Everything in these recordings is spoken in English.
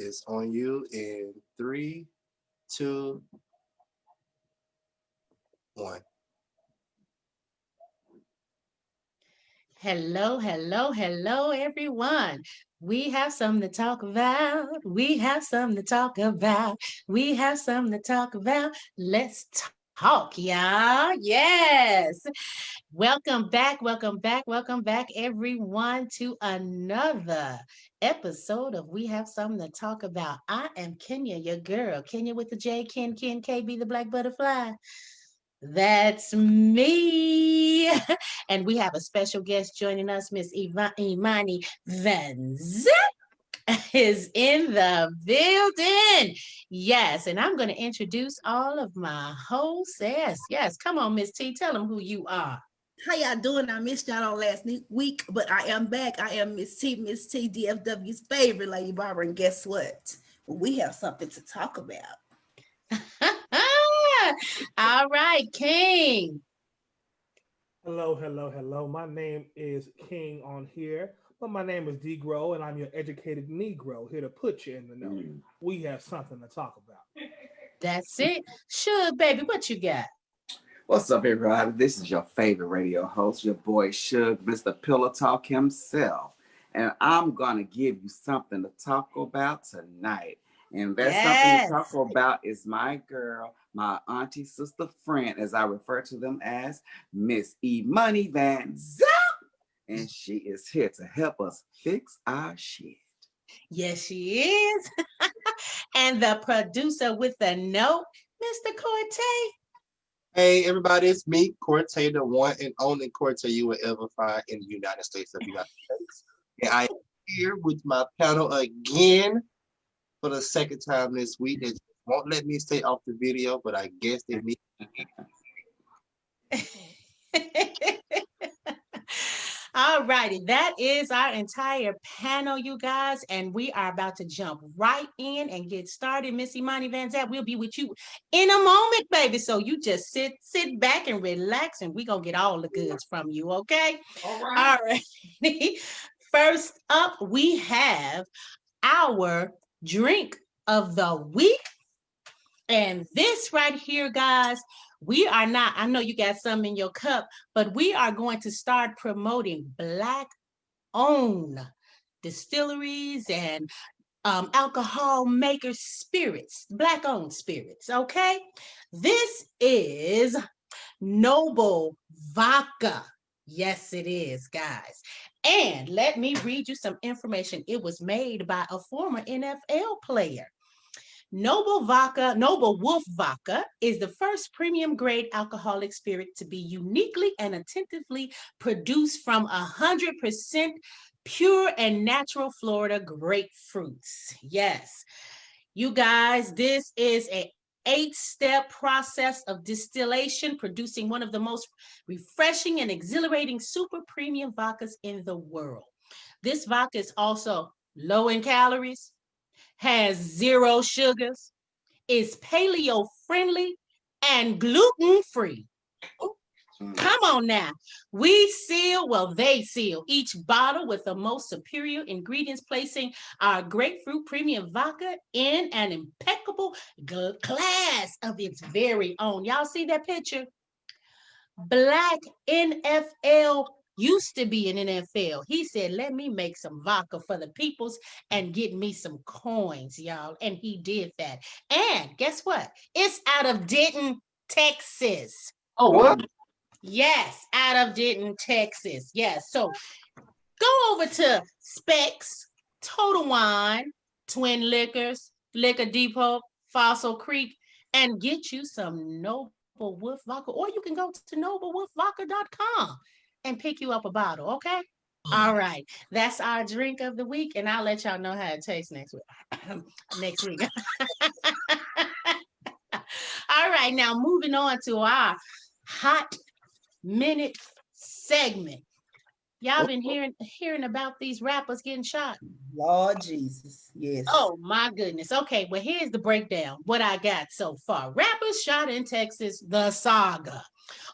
is on you in 3, 2, 1. Hello, hello, hello, everyone. We have something to talk about. We have something to talk about. We have something to talk about. Let's talk, y'all. Yes. Welcome back, everyone, to another episode of We Have Something to Talk About. I am Kenya, your girl. Kenya with the J, Ken, KB, the Black Butterfly. That's me. And we have a special guest joining us, Miss Imani Vanzapp is in the building. Yes, and I'm going to introduce all of my hosts. Yes. Come on, Miss T. Tell them who you are. How y'all doing? I missed y'all on last week, but I am back. I am Miss T, DFW's favorite lady barber. And guess what? We have something to talk about. All right, King. Hello. My name is King on here, but my name is D-Grow, and I'm your educated Negro here to put you in the know. We have something to talk about. That's it. Suge, baby, what you got? What's up, everybody? This is your favorite radio host, your boy Suge, Mr. Pillow Talk himself. And I'm going to give you something to talk about tonight. And that something to talk about is my girl, my auntie, sister, friend, as I refer to them as, Miss Imani Vanzapp. And she is here to help us fix our shit. Yes, she is. And the producer with the note, Mr. Corte. Hey, everybody, it's me, Corte, the one and only Corte you will ever find in the United States of the United States. And I am here with my panel again for the second time this week. They won't let me stay off the video, but I guess they need. All righty, that is our entire panel, you guys, and we are about to jump right in and get started. Miss Imani Vanzapp, we'll be with you in a moment, baby. So you just sit back and relax, and we're gonna get all the goods from you, okay? All right. All right. First up, we have our drink of the week. And this right here, guys, we are not, I know you got some in your cup, but we are going to start promoting Black-owned distilleries and alcohol makers spirits, Black-owned spirits, okay? This is Noble Vodka. Yes, it is, guys. And let me read you some information. It was made by a former NFL player. Noble Wolf Vodka is the first premium grade alcoholic spirit to be uniquely and attentively produced from 100% pure and natural Florida grapefruits. Yes, you guys, this is a 8-step process of distillation, producing one of the most refreshing and exhilarating super premium vodkas in the world. This vodka is also low in calories, has 0 sugars, is paleo friendly, and gluten free. Come on now. They seal each bottle with the most superior ingredients, placing our grapefruit premium vodka in an impeccable class of its very own. Y'all see that picture? Black NFL used to be an NFL. He said, let me make some vodka for the peoples and get me some coins, y'all. And he did that. And guess what? It's out of Denton, Texas. Oh, what? Yes, out of Denton, Texas. Yes. So go over to Specs, Total Wine, Twin Liquors, Liquor Depot, Fossil Creek, and get you some Noble Wolf Vodka. Or you can go to noblewolfvodka.com and pick you up a bottle, okay? All right. That's our drink of the week, and I'll let y'all know how it tastes next week. Next week. All right, now moving on to our hot minute segment. Y'all been hearing about these rappers getting shot? Lord Jesus. Yes. Oh my goodness. Okay, well, here's the breakdown. What I got so far. Rappers shot in Texas, the saga.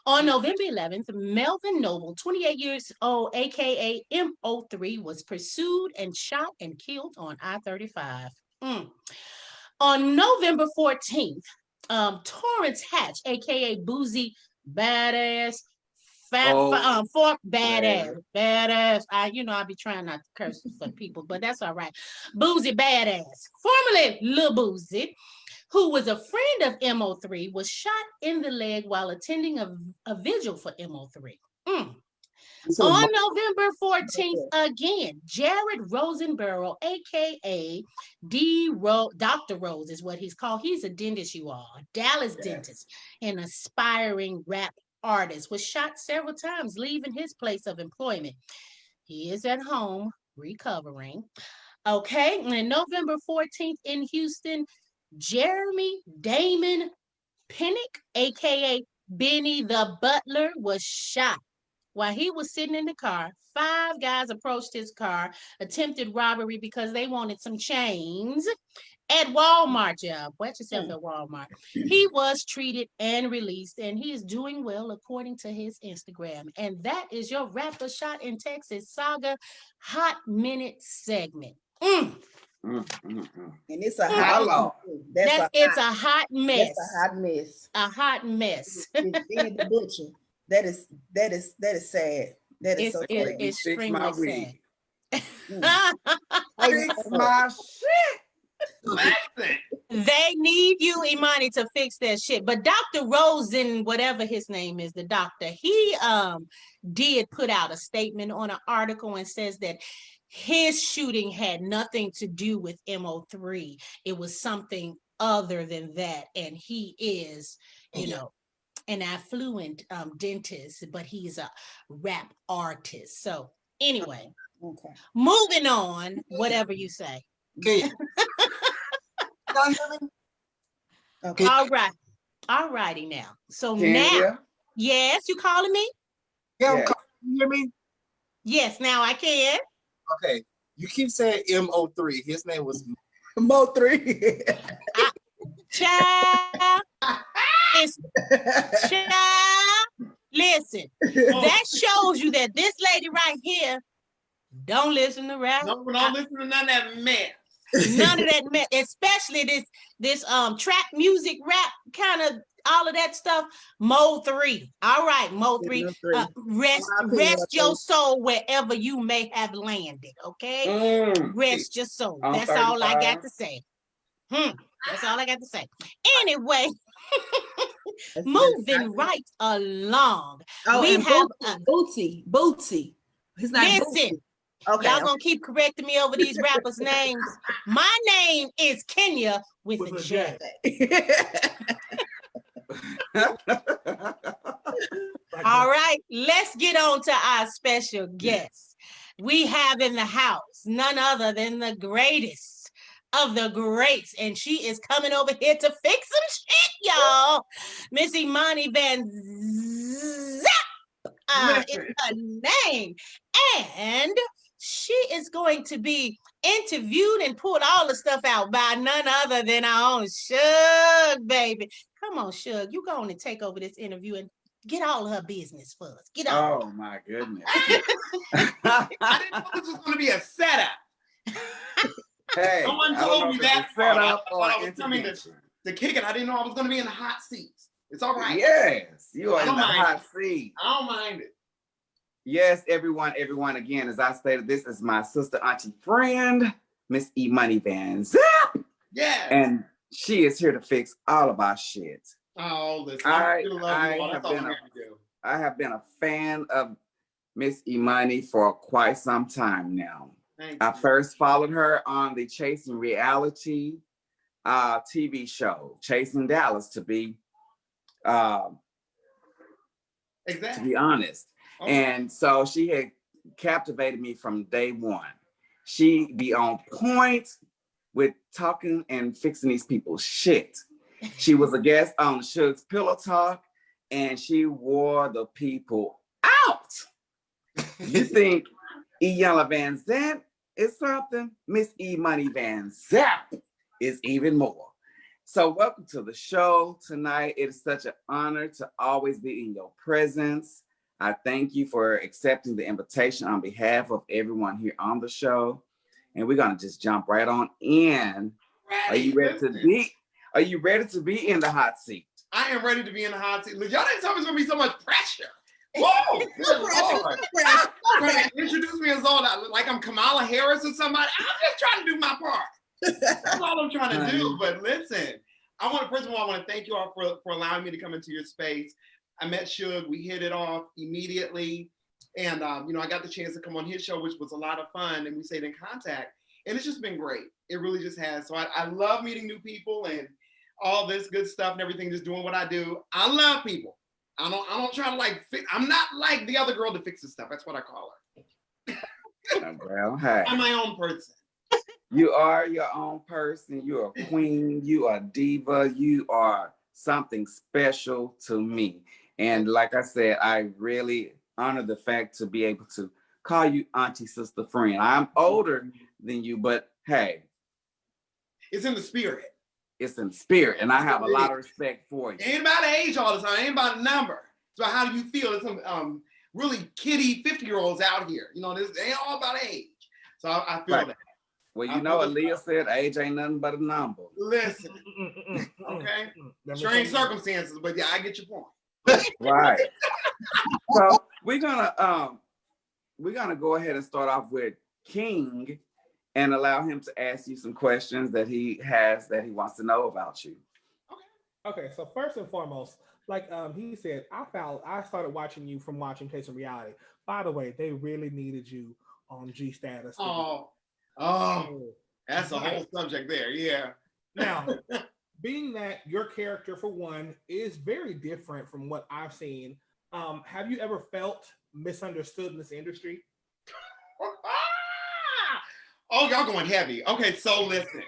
On November 11th, Melvin Noble, 28 years old, aka M03, was pursued and shot and killed on I-35. On November 14th, Torrance Hatch, aka Boozy Badass, Fork Badass. I be trying not to curse for people, but that's all right. Boozy Badass, formerly Lil Boozy, who was a friend of MO3, was shot in the leg while attending a vigil for MO3. On November 14th, again, Jared Rosenborough, aka Dr. Rose is what he's called. He's a dentist, you all, a Dallas dentist, an aspiring rap artist, was shot several times, leaving his place of employment. He is at home recovering. Okay, and November 14th in Houston, Jeremy Damon Pinnock, aka Benny the Butler, was shot. While he was sitting in the car, 5 guys approached his car, attempted robbery because they wanted some chains at Walmart. Yeah, watch yourself at Walmart. He was treated and released, and he is doing well according to his Instagram. And that is your rapper shot in Texas saga hot minute segment. And it's a hot it's a hot mess. That's a hot mess. A hot mess. It's the butcher. That is sad. That is so sad. It's extremely sad. Fix my shit. They need you, Imani, to fix that shit. But Dr. Rosen, whatever his name is, the doctor, he did put out a statement on an article and says that his shooting had nothing to do with MO3. It was something other than that. And he is, an affluent dentist, but he's a rap artist. So anyway, moving on, whatever you say. Okay. Okay. All right. All righty now. So now, yes, you calling me? Yeah, I'm calling. You hear me? Yes, now I can. Okay. You keep saying MO3. His name was Mo3. Child. Listen, that shows you that this lady right here don't listen to rap. No, don't listen to none of that mess. None of that mess, especially this trap music, rap kind of all of that stuff. Mo3. All right, Mo3. Rest your soul wherever you may have landed. Okay, rest your soul. That's all I got to say. That's all I got to say. Anyway. Moving right along. We have Bootsy. His name. Listen, okay, y'all gonna keep correcting me over these rappers' names. My name is Kenya with a J. All right, let's get on to our special guest. We have in the house none other than the greatest of the greats, and she is coming over here to fix some shit, y'all. Miss Imani Vanzapp is her name, and she is going to be interviewed and pulled all the stuff out by none other than our own Shug, baby. Come on, Shug, you go on and take over this interview and get all her business for us. Get on. Oh my goodness. I didn't know this was going to be a setup. Hey, no one told me that part. I was coming to kick it. I didn't know I was going to be in the hot seats. It's all right. Yes, you are in the hot seat. I don't mind it. Yes, everyone, again, as I stated, this is my sister, auntie, friend, Miss Imani Vanzapp. Yes. And she is here to fix all of our shit. Oh, listen. I have been a fan of Miss Imani for quite some time now. I first followed her on the Chasing Reality TV show, Chasing Dallas, to be honest. Okay. And so she had captivated me from day one. She be on point with talking and fixing these people's shit. She was a guest on Shug's Pillow Talk, and she wore the people out. You think Iyanla Vanzapp is something? Miss Imani Vanzapp is even more. So welcome to the show tonight. It is such an honor to always be in your presence. I thank you for accepting the invitation on behalf of everyone here on the show. And we're going to just jump right on in Are you ready to be? Are you ready to be in the hot seat? I am ready to be in the hot seat. Look, y'all didn't tell me it's gonna be so much pressure. Whoa! Good Lord. Trying to introduce me as all that, like I'm Kamala Harris or somebody. I'm just trying to do my part. That's all I'm trying to do. But listen, first of all, I want to thank you all for allowing me to come into your space. I met Suge, we hit it off immediately. And I got the chance to come on his show, which was a lot of fun, and we stayed in contact. And it's just been great. It really just has. So I love meeting new people and all this good stuff and everything, just doing what I do. I love people. I don't try to I'm not like the other girl that fixes stuff. That's what I call her. Well, hey. I'm my own person. You are your own person. You're a queen. You are a diva. You are something special to me. And like I said, I really honor the fact to be able to call you auntie, sister, friend. I'm older than you, but hey. It's in the spirit. It's in spirit, and I have a lot of respect for you. It ain't about age all the time. It ain't about a number. It's about how do you feel. There's some really kiddie 50-year-olds out here. This ain't all about age. So I feel that. Well, Aaliyah said age ain't nothing but a number. Listen, okay? Strange circumstances, but yeah, I get your point. Right. So we're gonna go ahead and start off with King and allow him to ask you some questions that he wants to know about you. Okay, so first and foremost, like he said, I started watching you from watching Taste of Reality. By the way, they really needed you on G Status. Oh, that's a whole subject there, yeah. Now, being that your character, for one, is very different from what I've seen, have you ever felt misunderstood in this industry? Oh, y'all going heavy. Okay, so listen.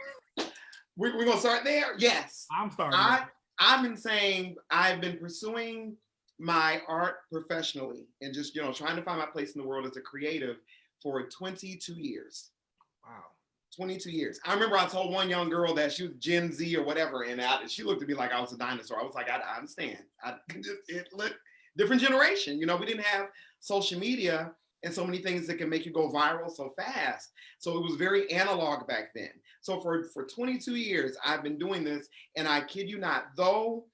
We're going to start there? Yes. I'm starting. I've been saying I've been pursuing my art professionally and just, trying to find my place in the world as a creative for 22 years. Wow. 22 years. I remember I told one young girl that she was Gen Z or whatever, and she looked at me like I was a dinosaur. I was like, I understand. Different generation. We didn't have social media and so many things that can make you go viral so fast. So it was very analog back then. So for 22 years, I've been doing this, and I kid you not, though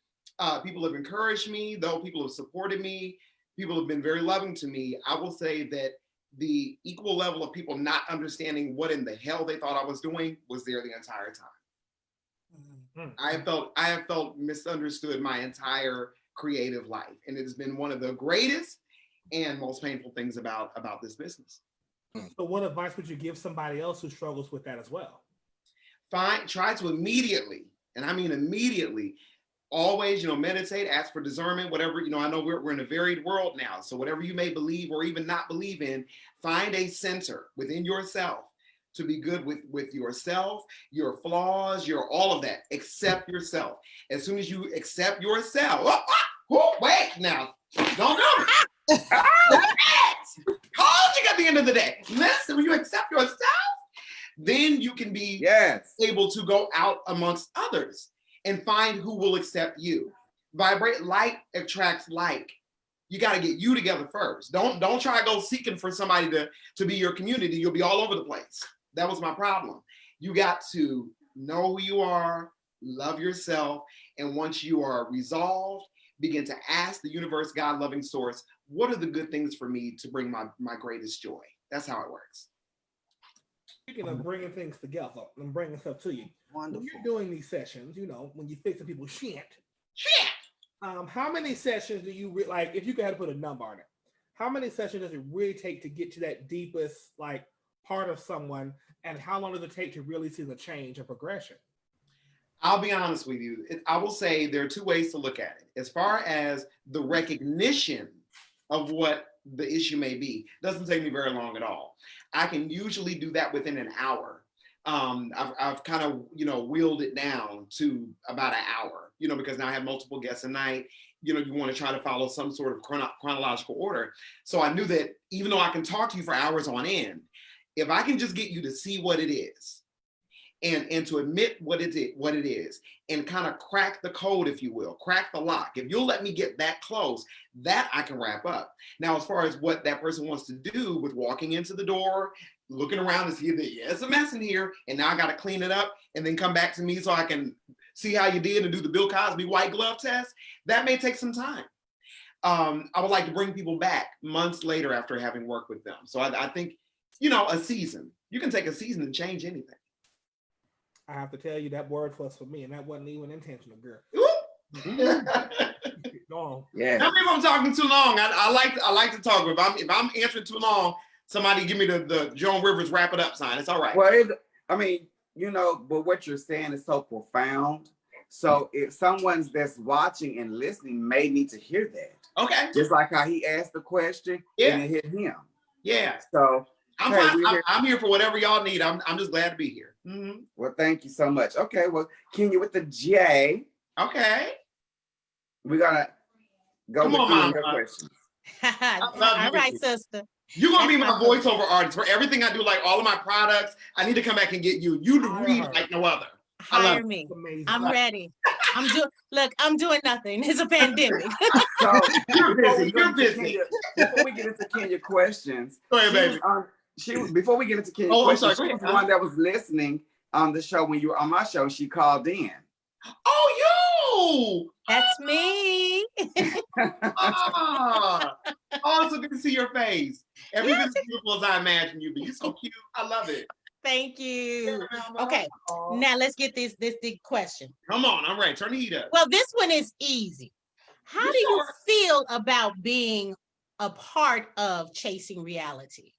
people have encouraged me, though people have supported me, people have been very loving to me, I will say that the equal level of people not understanding what in the hell they thought I was doing was there the entire time. Mm-hmm. I have felt misunderstood my entire creative life, and it has been one of the greatest and most painful things about this business. So what advice would you give somebody else who struggles with that as well? Try to immediately, and I mean immediately, always, meditate, ask for discernment, whatever, I know we're in a varied world now. So whatever you may believe or even not believe in, find a center within yourself to be good with yourself, your flaws, your all of that. Accept yourself. As soon as you accept yourself, wait now, don't know. Called you at the end of the day. Listen, when you accept yourself, then you can be able to go out amongst others and find who will accept you. Vibrate. Like attracts like. You got to get you together first. Don't try to go seeking for somebody to be your community. You'll be all over the place. That was my problem. You got to know who you are, love yourself, and once you are resolved, begin to ask the universe, God, loving source, what are the good things for me to bring my greatest joy? That's how it works. Speaking of bringing things together and bringing stuff to you, wonderful. When you're doing these sessions, when you're fixing people's shit, how many sessions do you like? If you could have to put a number on it, how many sessions does it really take to get to that deepest part of someone, and how long does it take to really see the change or progression? I'll be honest with you. I will say there are two ways to look at it. As far as the recognition of what the issue may be, doesn't take me very long at all. I can usually do that within an hour. I've kind of, wheeled it down to about an hour, because now I have multiple guests a night. You want to try to follow some sort of chronological order. So I knew that even though I can talk to you for hours on end, if I can just get you to see what it is, and to admit what it is, and kind of crack the code, if you will, crack the lock. If you'll let me get that close, that I can wrap up. Now, as far as what that person wants to do with walking into the door, looking around to see that, yeah, it's a mess in here, and now I got to clean it up and then come back to me so I can see how you did and do the Bill Cosby white glove test. That may take some time. I would like to bring people back months later after having worked with them. So I think, a season. You can take a season to change anything. I have to tell you that word was for me, and that wasn't even intentional, girl. No. Yeah. Tell me if I'm talking too long. I like to talk. If I'm answering too long, somebody give me the Joan Rivers wrap it up sign. It's all right. Well, but what you're saying is so profound. So if someone's that's watching and listening may need to hear that. Okay. Just like how he asked the question, and it hit him. Yeah. So I'm fine. I'm here for whatever y'all need. I'm just glad to be here. Mm-hmm. Well, thank you so much. Okay, well, Kenya with the J. Okay. We're gonna go with your questions. All right, sister. You're gonna be my voiceover artist for everything I do, like all of my products. I need to come back and get you. You read like no other. Hire me. I'm ready. I'm doing nothing. It's a pandemic. So you're busy. Before we get into Kenya questions, go ahead, baby. Before we get into Kenya questions, she was the one that was listening on the show when you were on my show. She called in. Oh, you! That's me. Oh, so good to see your face. Every bit as beautiful as I imagine you, but you're so cute. I love it. Thank you. Okay, now let's get this big question. Come on, I'm ready. Turn the heat up. Well, this one is easy. How do you feel about being a part of Chasing Reality,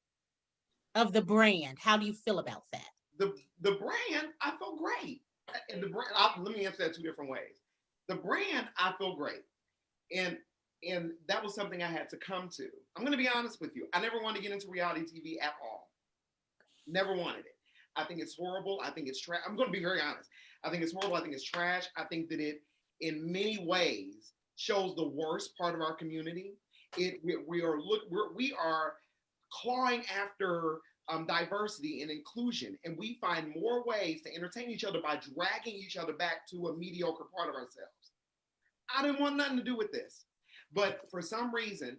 of the brand? How do you feel about that? The brand, I feel great. And the brand, let me answer that two different ways. The brand, I feel great. And that was something I had to come to. I'm going to be honest with you. I never wanted to get into reality TV at all. Never wanted it. I think it's horrible. I think it's trash. I'm going to be very honest. I think it's horrible. I think it's trash. I think that it, in many ways, shows the worst part of our community. We are clawing after diversity and inclusion, and we find more ways to entertain each other by dragging each other back to a mediocre part of ourselves. I didn't want nothing to do with this, but for some reason,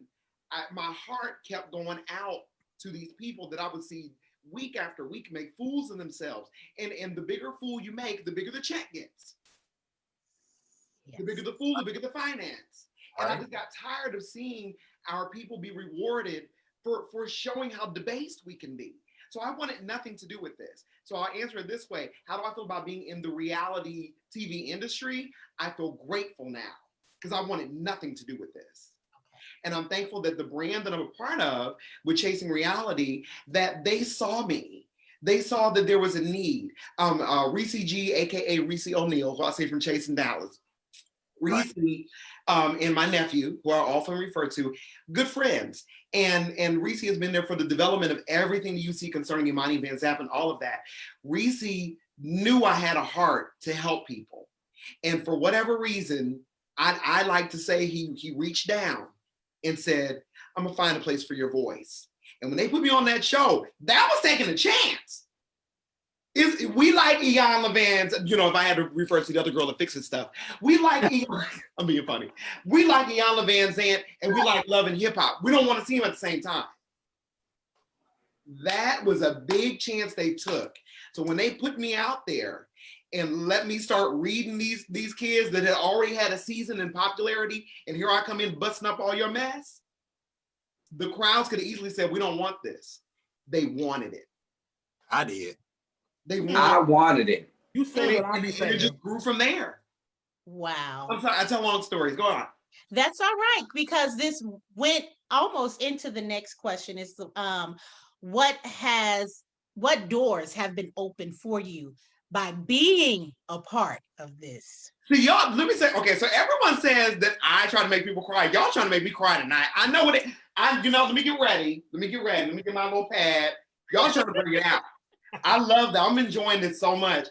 my heart kept going out to these people that I would see week after week make fools of themselves, and the bigger fool you make, the bigger the check gets. Yes. The bigger the fool, the bigger the finance. And I just got tired of seeing our people be rewarded for showing how debased we can be. So I wanted nothing to do with this. So I'll answer it this way. How do I feel about being in the reality TV industry? I feel grateful now because I wanted nothing to do with this. And I'm thankful that the brand that I'm a part of with Chasing Reality, that they saw me. They saw that there was a need. Reese G, AKA Reese O'Neal, who I say from Chasing Dallas. Reese and my nephew, who I often refer to, good friends. And Reese has been there for the development of everything you see concerning Imani, Vanzapp, and all of that. Reese knew I had a heart to help people. And for whatever reason, I like to say he reached down and said, I'm gonna find a place for your voice. And when they put me on that show, that was taking a chance. We like Ian Levan's, if I had to refer to the other girl that fixes stuff, we like Ian, I'm being funny. We like Ian Levan's aunt, and we like Love and Hip Hop. We don't want to see them at the same time. That was a big chance they took. So when they put me out there and let me start reading these kids that had already had a season in popularity, and here I come in busting up all your mess, the crowds could have easily said, we don't want this. They wanted it. I did. I wanted it. You said what I be saying. It just grew from there. Wow. I'm sorry, I tell long stories. Go on. That's all right, because this went almost into the next question. Is what doors have been opened for you by being a part of this? So y'all, let me say, okay, so everyone says that I try to make people cry. Y'all trying to make me cry tonight. I know what let me get ready. Let me get my little pad. Y'all trying to bring it out. I love that. I'm enjoying this so much.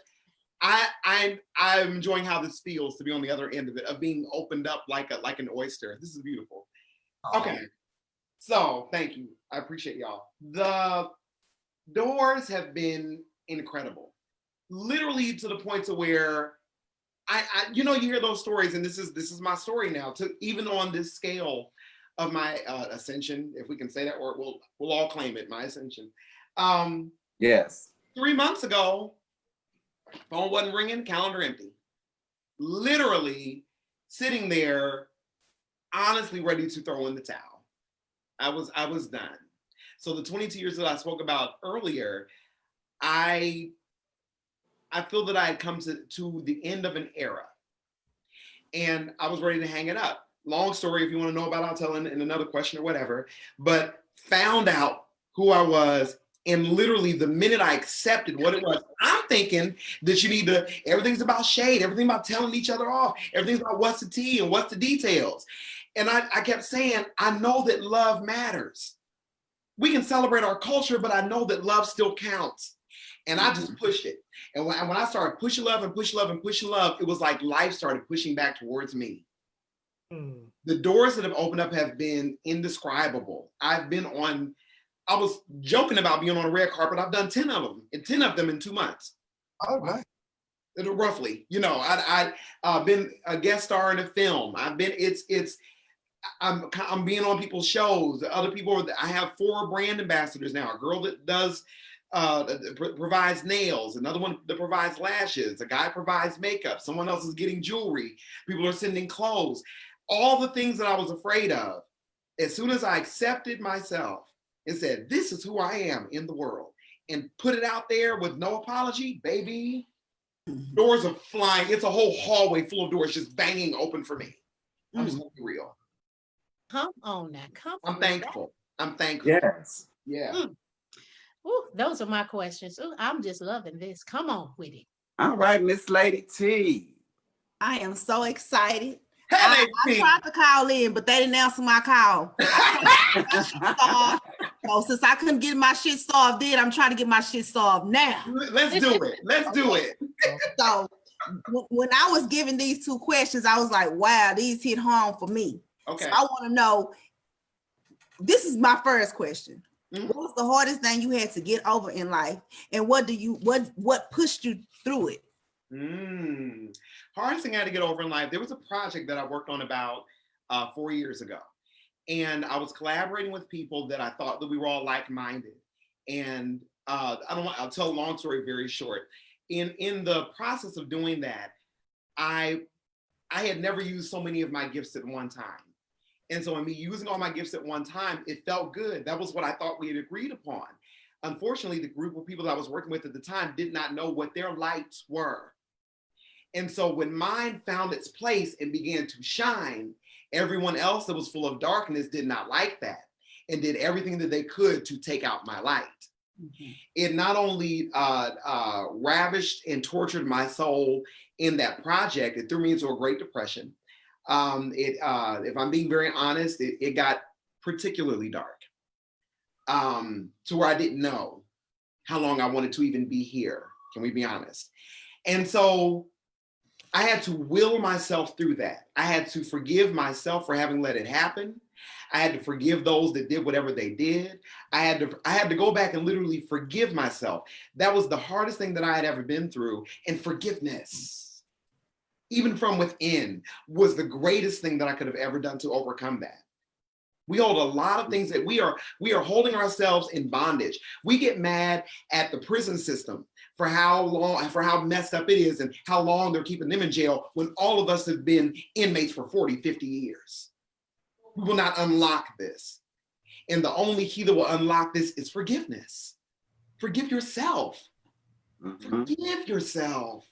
I'm enjoying how this feels to be on the other end of it, of being opened up like an oyster. This is beautiful. Okay. So thank you. I appreciate y'all. The doors have been incredible. Literally to the point to where you hear those stories, and this is my story now, to even on this scale of my ascension, if we can say that, or we'll all claim it, my ascension. Yes. 3 months ago, phone wasn't ringing, calendar empty. Literally sitting there, honestly ready to throw in the towel. I was done. So the 22 years that I spoke about earlier, I feel that I had come to the end of an era, and I was ready to hang it up. Long story, if you want to know about it, I'll tell in another question or whatever, but found out who I was. And literally the minute I accepted what it was, I'm thinking that you need to, everything's about shade, everything about telling each other off, everything's about what's the tea and what's the details. And I kept saying, I know that love matters. We can celebrate our culture, but I know that love still counts. And I just pushed it. And when I started pushing love and pushing love and pushing love, it was like life started pushing back towards me. The doors that have opened up have been indescribable. I was joking about being on a red carpet. I've done 10 of them, and 10 of them in 2 months. Oh, nice. Roughly, I've been a guest star in a film. I'm being on people's shows. Other people, I have 4 brand ambassadors now. A girl that does provides nails, another one that provides lashes, a guy provides makeup, someone else is getting jewelry, people are sending clothes. All the things that I was afraid of, as soon as I accepted myself and said, this is who I am in the world, and put it out there with no apology, baby, doors are flying. It's a whole hallway full of doors just banging open for me. I'm just gonna be real. Come on now, come on. I'm thankful. I'm thankful. Yes. Yeah. Ooh, those are my questions. Ooh, I'm just loving this. Come on with it. All right, Miss Lady T. I am so excited. Hey, I T. tried to call in, but they didn't answer my call. So since I couldn't get my shit solved then, I'm trying to get my shit solved now. Let's do it. Let's do it. So when I was given these 2 questions, I was like, wow, these hit home for me. Okay. So I want to know, this is my first question. Mhm. What was the hardest thing you had to get over in life? And what pushed you through it? Hardest thing I had to get over in life, there was a project that I worked on about 4 years ago. And I was collaborating with people that I thought that we were all like-minded. And I'll tell a long story very short. In the process of doing that, I had never used so many of my gifts at one time. And so in me using all my gifts at one time, it felt good. That was what I thought we had agreed upon. Unfortunately, the group of people that I was working with at the time did not know what their lights were. And so when mine found its place and began to shine, everyone else that was full of darkness did not like that and did everything that they could to take out my light. Mm-hmm. It not only ravished and tortured my soul in that project, it threw me into a Great Depression. If I'm being very honest, it got particularly dark to where I didn't know how long I wanted to even be here. Can we be honest? And so I had to will myself through that. I had to forgive myself for having let it happen. I had to forgive those that did whatever they did. I had to go back and literally forgive myself. That was the hardest thing that I had ever been through. And forgiveness, even from within, was the greatest thing that I could have ever done to overcome that. We hold a lot of things that we are holding ourselves in bondage. We get mad at the prison system for how messed up it is and how long they're keeping them in jail when all of us have been inmates for 40, 50 years. We will not unlock this. And the only key that will unlock this is forgiveness. Forgive yourself. Mm-hmm. Forgive yourself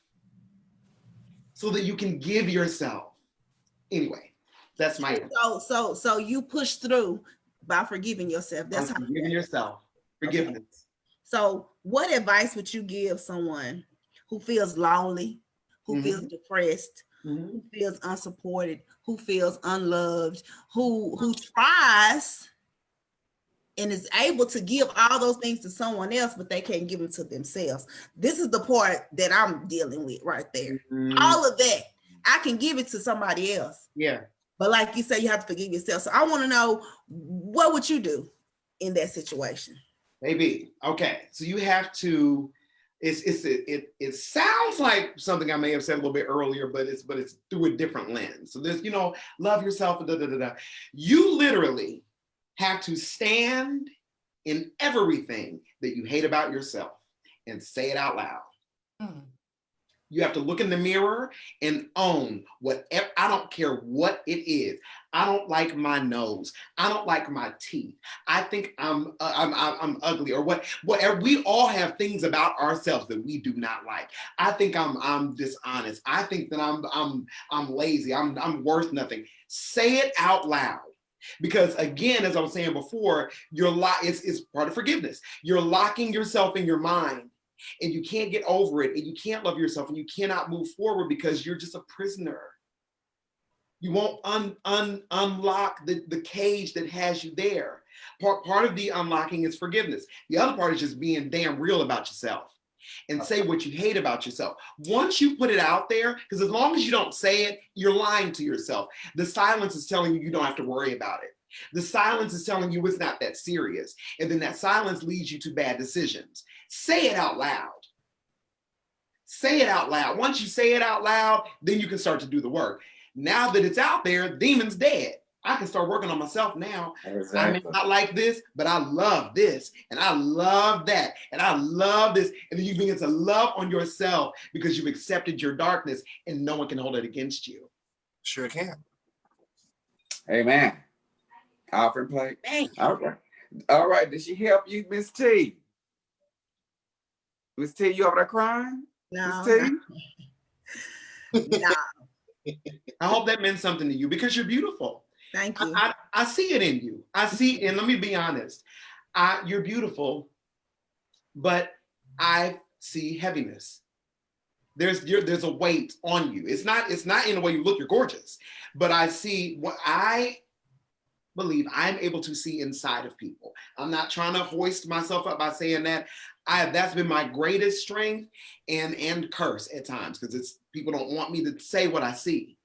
so that you can give yourself. Anyway, that's my answer. So you push through by forgiving yourself. That's how forgiving yourself. Forgiveness. Okay. So what advice would you give someone who feels lonely, who feels depressed, who feels unsupported, who feels unloved, who tries and is able to give all those things to someone else, but they can't give them to themselves? This is the part that I'm dealing with right there. All of that, I can give it to somebody else. Yeah. But like you say, you have to forgive yourself. So I want to know, what would you do in that situation? Maybe. Okay. So you have to, it sounds like something I may have said a little bit earlier, but it's through a different lens. So there's, love yourself, You literally have to stand in everything that you hate about yourself and say it out loud. You have to look in the mirror and own whatever. I don't care what it is. I don't like my nose. I don't like my teeth. I think I'm ugly, or whatever. We all have things about ourselves that we do not like. I think I'm dishonest. I think that I'm lazy. I'm worth nothing. Say it out loud. Because again, as I was saying before, it's part of forgiveness. You're locking yourself in your mind, and you can't get over it, and you can't love yourself, and you cannot move forward because you're just a prisoner. You won't unlock the cage that has you there. Part of the unlocking is forgiveness. The other part is just being damn real about yourself and say what you hate about yourself. Once you put it out there, because as long as you don't say it, you're lying to yourself. The silence is telling you you don't have to worry about it. The silence is telling you it's not that serious. And then that silence leads you to bad decisions. Say it out loud. Say it out loud. Once you say it out loud, then you can start to do the work. Now that it's out there, demon's dead. I can start working on myself now. Exactly. I may not like this, but I love this, and I love that, and I love this. And then you begin to love on yourself because you've accepted your darkness, and no one can hold it against you. Sure can. Amen. Offering plate. All right. All right. Did she help you, Miss T? Miss T, you over there crying? No. Miss T? No. I hope that meant something to you because you're beautiful. Thank you. I see it in you. I see, and let me be honest. You're beautiful, but I see heaviness. There's a weight on you. It's not in the way you look. You're gorgeous, but I see what I believe I'm able to see inside of people. I'm not trying to hoist myself up by saying that. That's been my greatest strength and curse at times, because it's people don't want me to say what I see.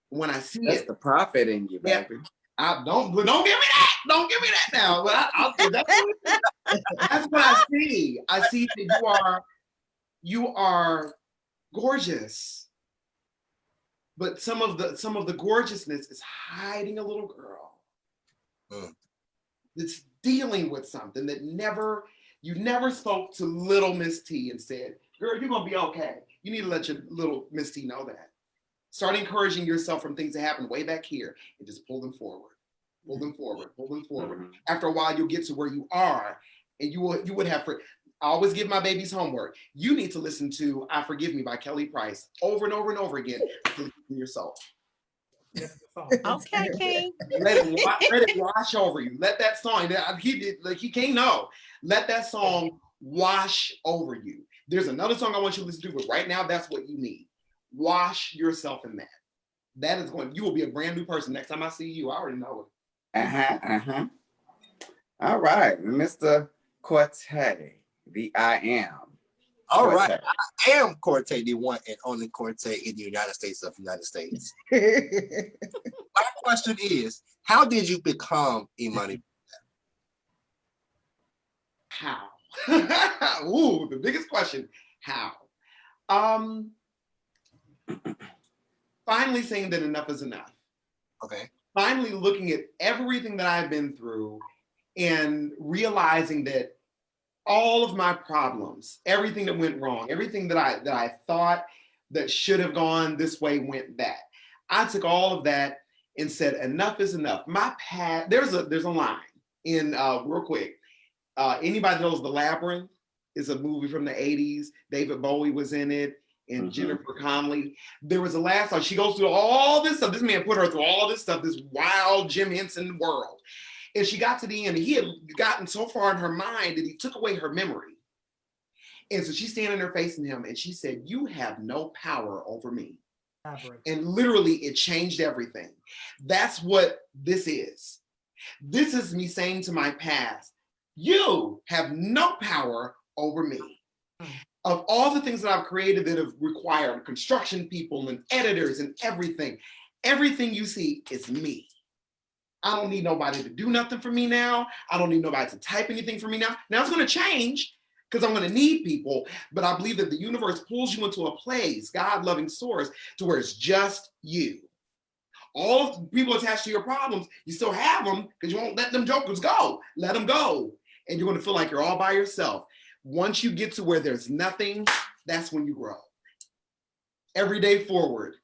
When I see that's it, the prophet in you, baby. Don't give me that. Don't give me that now. But that's what I see. I see that you are gorgeous, but some of the gorgeousness is hiding a little girl that's dealing with something that you never spoke to little Miss T and said, "Girl, you're gonna be okay." You need to let your little Miss T know that. Start encouraging yourself from things that happened way back here and just pull them forward. Pull them forward, pull them forward. Mm-hmm. After a while, you'll get to where you are, and you would have. I always give my babies homework. You need to listen to "I Forgive Me" by Kelly Price over and over and over again to your soul. Okay, King. Let it wash over you. Let that song. He can't know. Let that song wash over you. There's another song I want you to listen to, but right now, that's what you need. Wash yourself in that. That is you will be a brand new person. Next time I see you, I already know it. All right, Mr. Corte, the I am. All Corte. Right, I am Corte, the one and only Corte in the United States of the United States. My question is, how did you become Imani? How? Ooh, the biggest question. How? Finally saying that enough is enough. Okay. Finally looking at everything that I've been through and realizing that all of my problems, everything that went wrong, everything that I thought that should have gone this way went that. I took all of that and said, enough is enough. My past, there's a line in real quick. Anybody knows The Labyrinth? Is a movie from the 80s. David Bowie was in it, and Jennifer Connelly. There was a last song. She goes through all this stuff. This man put her through all this stuff, this wild Jim Henson world. And she got to the end, and he had gotten so far in her mind that he took away her memory. And so she's standing there facing him, and she said, "You have no power over me." And literally, it changed everything. That's what this is. This is me saying to my past, you have no power over me. Of all the things that I've created that have required construction people and editors and everything you see is me. I don't need nobody to do nothing for me now. I don't need nobody to type anything for me now. Now it's going to change because I'm going to need people, but I believe that the universe pulls you into a place, God-loving source, to where it's just you. All people attached to your problems, you still have them because you won't let them jokers go. Let them go. and you're going to feel like you're all by yourself. Once you get to where there's nothing, that's when you grow. Every day forward,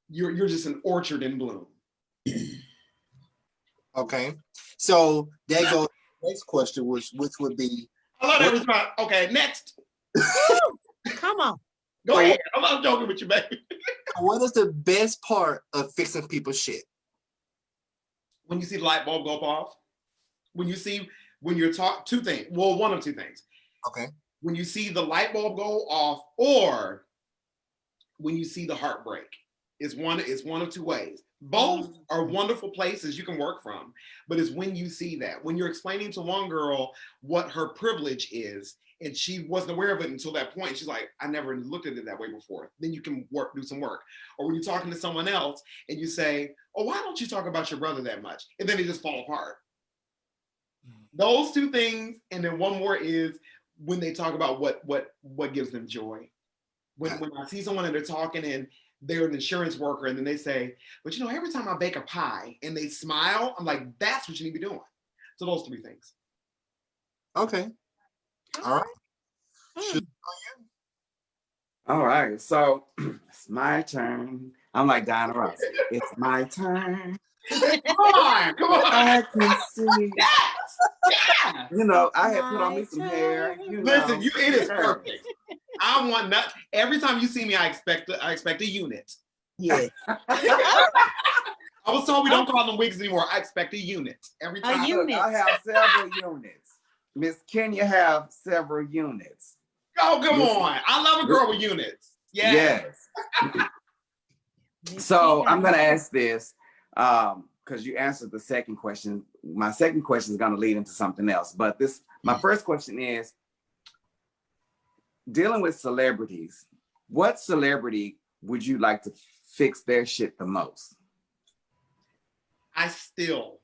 you're just an orchard in bloom. Okay. So that goes to the next question, which would be, I love that response. Okay, next. Come on. Go ahead. I'm joking with you, baby. what is the best part of fixing people's shit? When you see the light bulb go off, when you're taught two things. Well, one of two things. Okay. When you see the light bulb go off, or when you see the heartbreak. It's one of two ways. Both are wonderful places you can work from, but it's when you see that. When you're explaining to one girl what her privilege is, and she wasn't aware of it until that point, she's like, I never looked at it that way before. Then you can do some work. Or when you're talking to someone else and you say, oh, why don't you talk about your brother that much? And then they just fall apart. Those two things, and then one more is when they talk about what gives them joy. When I see someone and they're talking and they're an insurance worker, and then they say, but you know, every time I bake a pie and they smile, I'm like, that's what you need to be doing. So those three things. Okay. All right. All right. So it's my turn. I'm like Diana Ross. It's my turn. Come on. I can see. Yes. You know, I had put on me some hair. You know. Listen, it is perfect. I want that. Every time you see me, I expect a unit. Yeah. I was told we don't call them wigs anymore. I expect a unit every time. A unit. I have several units. Miss Kenya have several units. Oh, come on. I love a girl with units. Yes. So I'm going to ask this because you answered the second question. My second question is going to lead into something else. But my first question is, dealing with celebrities, what celebrity would you like to fix their shit the most? I still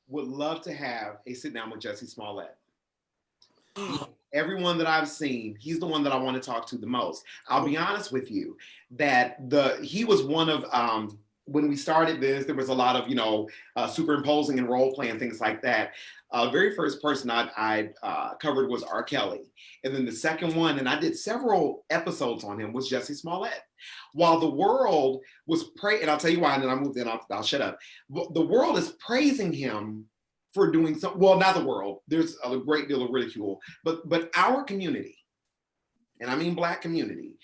would love to have a sit down with Jussie Smollett. Everyone that I've seen, he's the one that I want to talk to the most. I'll be honest with you that he was one of, when we started this, there was a lot of, superimposing and role playing, things like that. Very first person I covered was R. Kelly. And then the second one, and I did several episodes on him, was Jussie Smollett. While the world was and I'll tell you why, and then I'll move in, I'll shut up. The world is praising him for doing something. Well, not the world. There's a great deal of ridicule, but our community, and I mean Black community,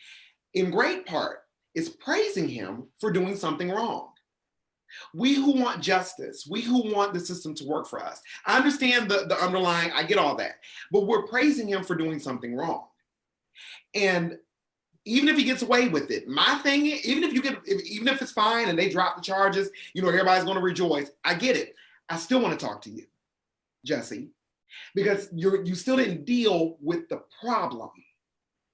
in great part, is praising him for doing something wrong. We who want justice, we who want the system to work for us. I understand the underlying, I get all that, but we're praising him for doing something wrong. And even if he gets away with it, my thing is, even if it's fine and they drop the charges, everybody's going to rejoice. I get it. I still want to talk to you, Jussie, because you still didn't deal with the problem.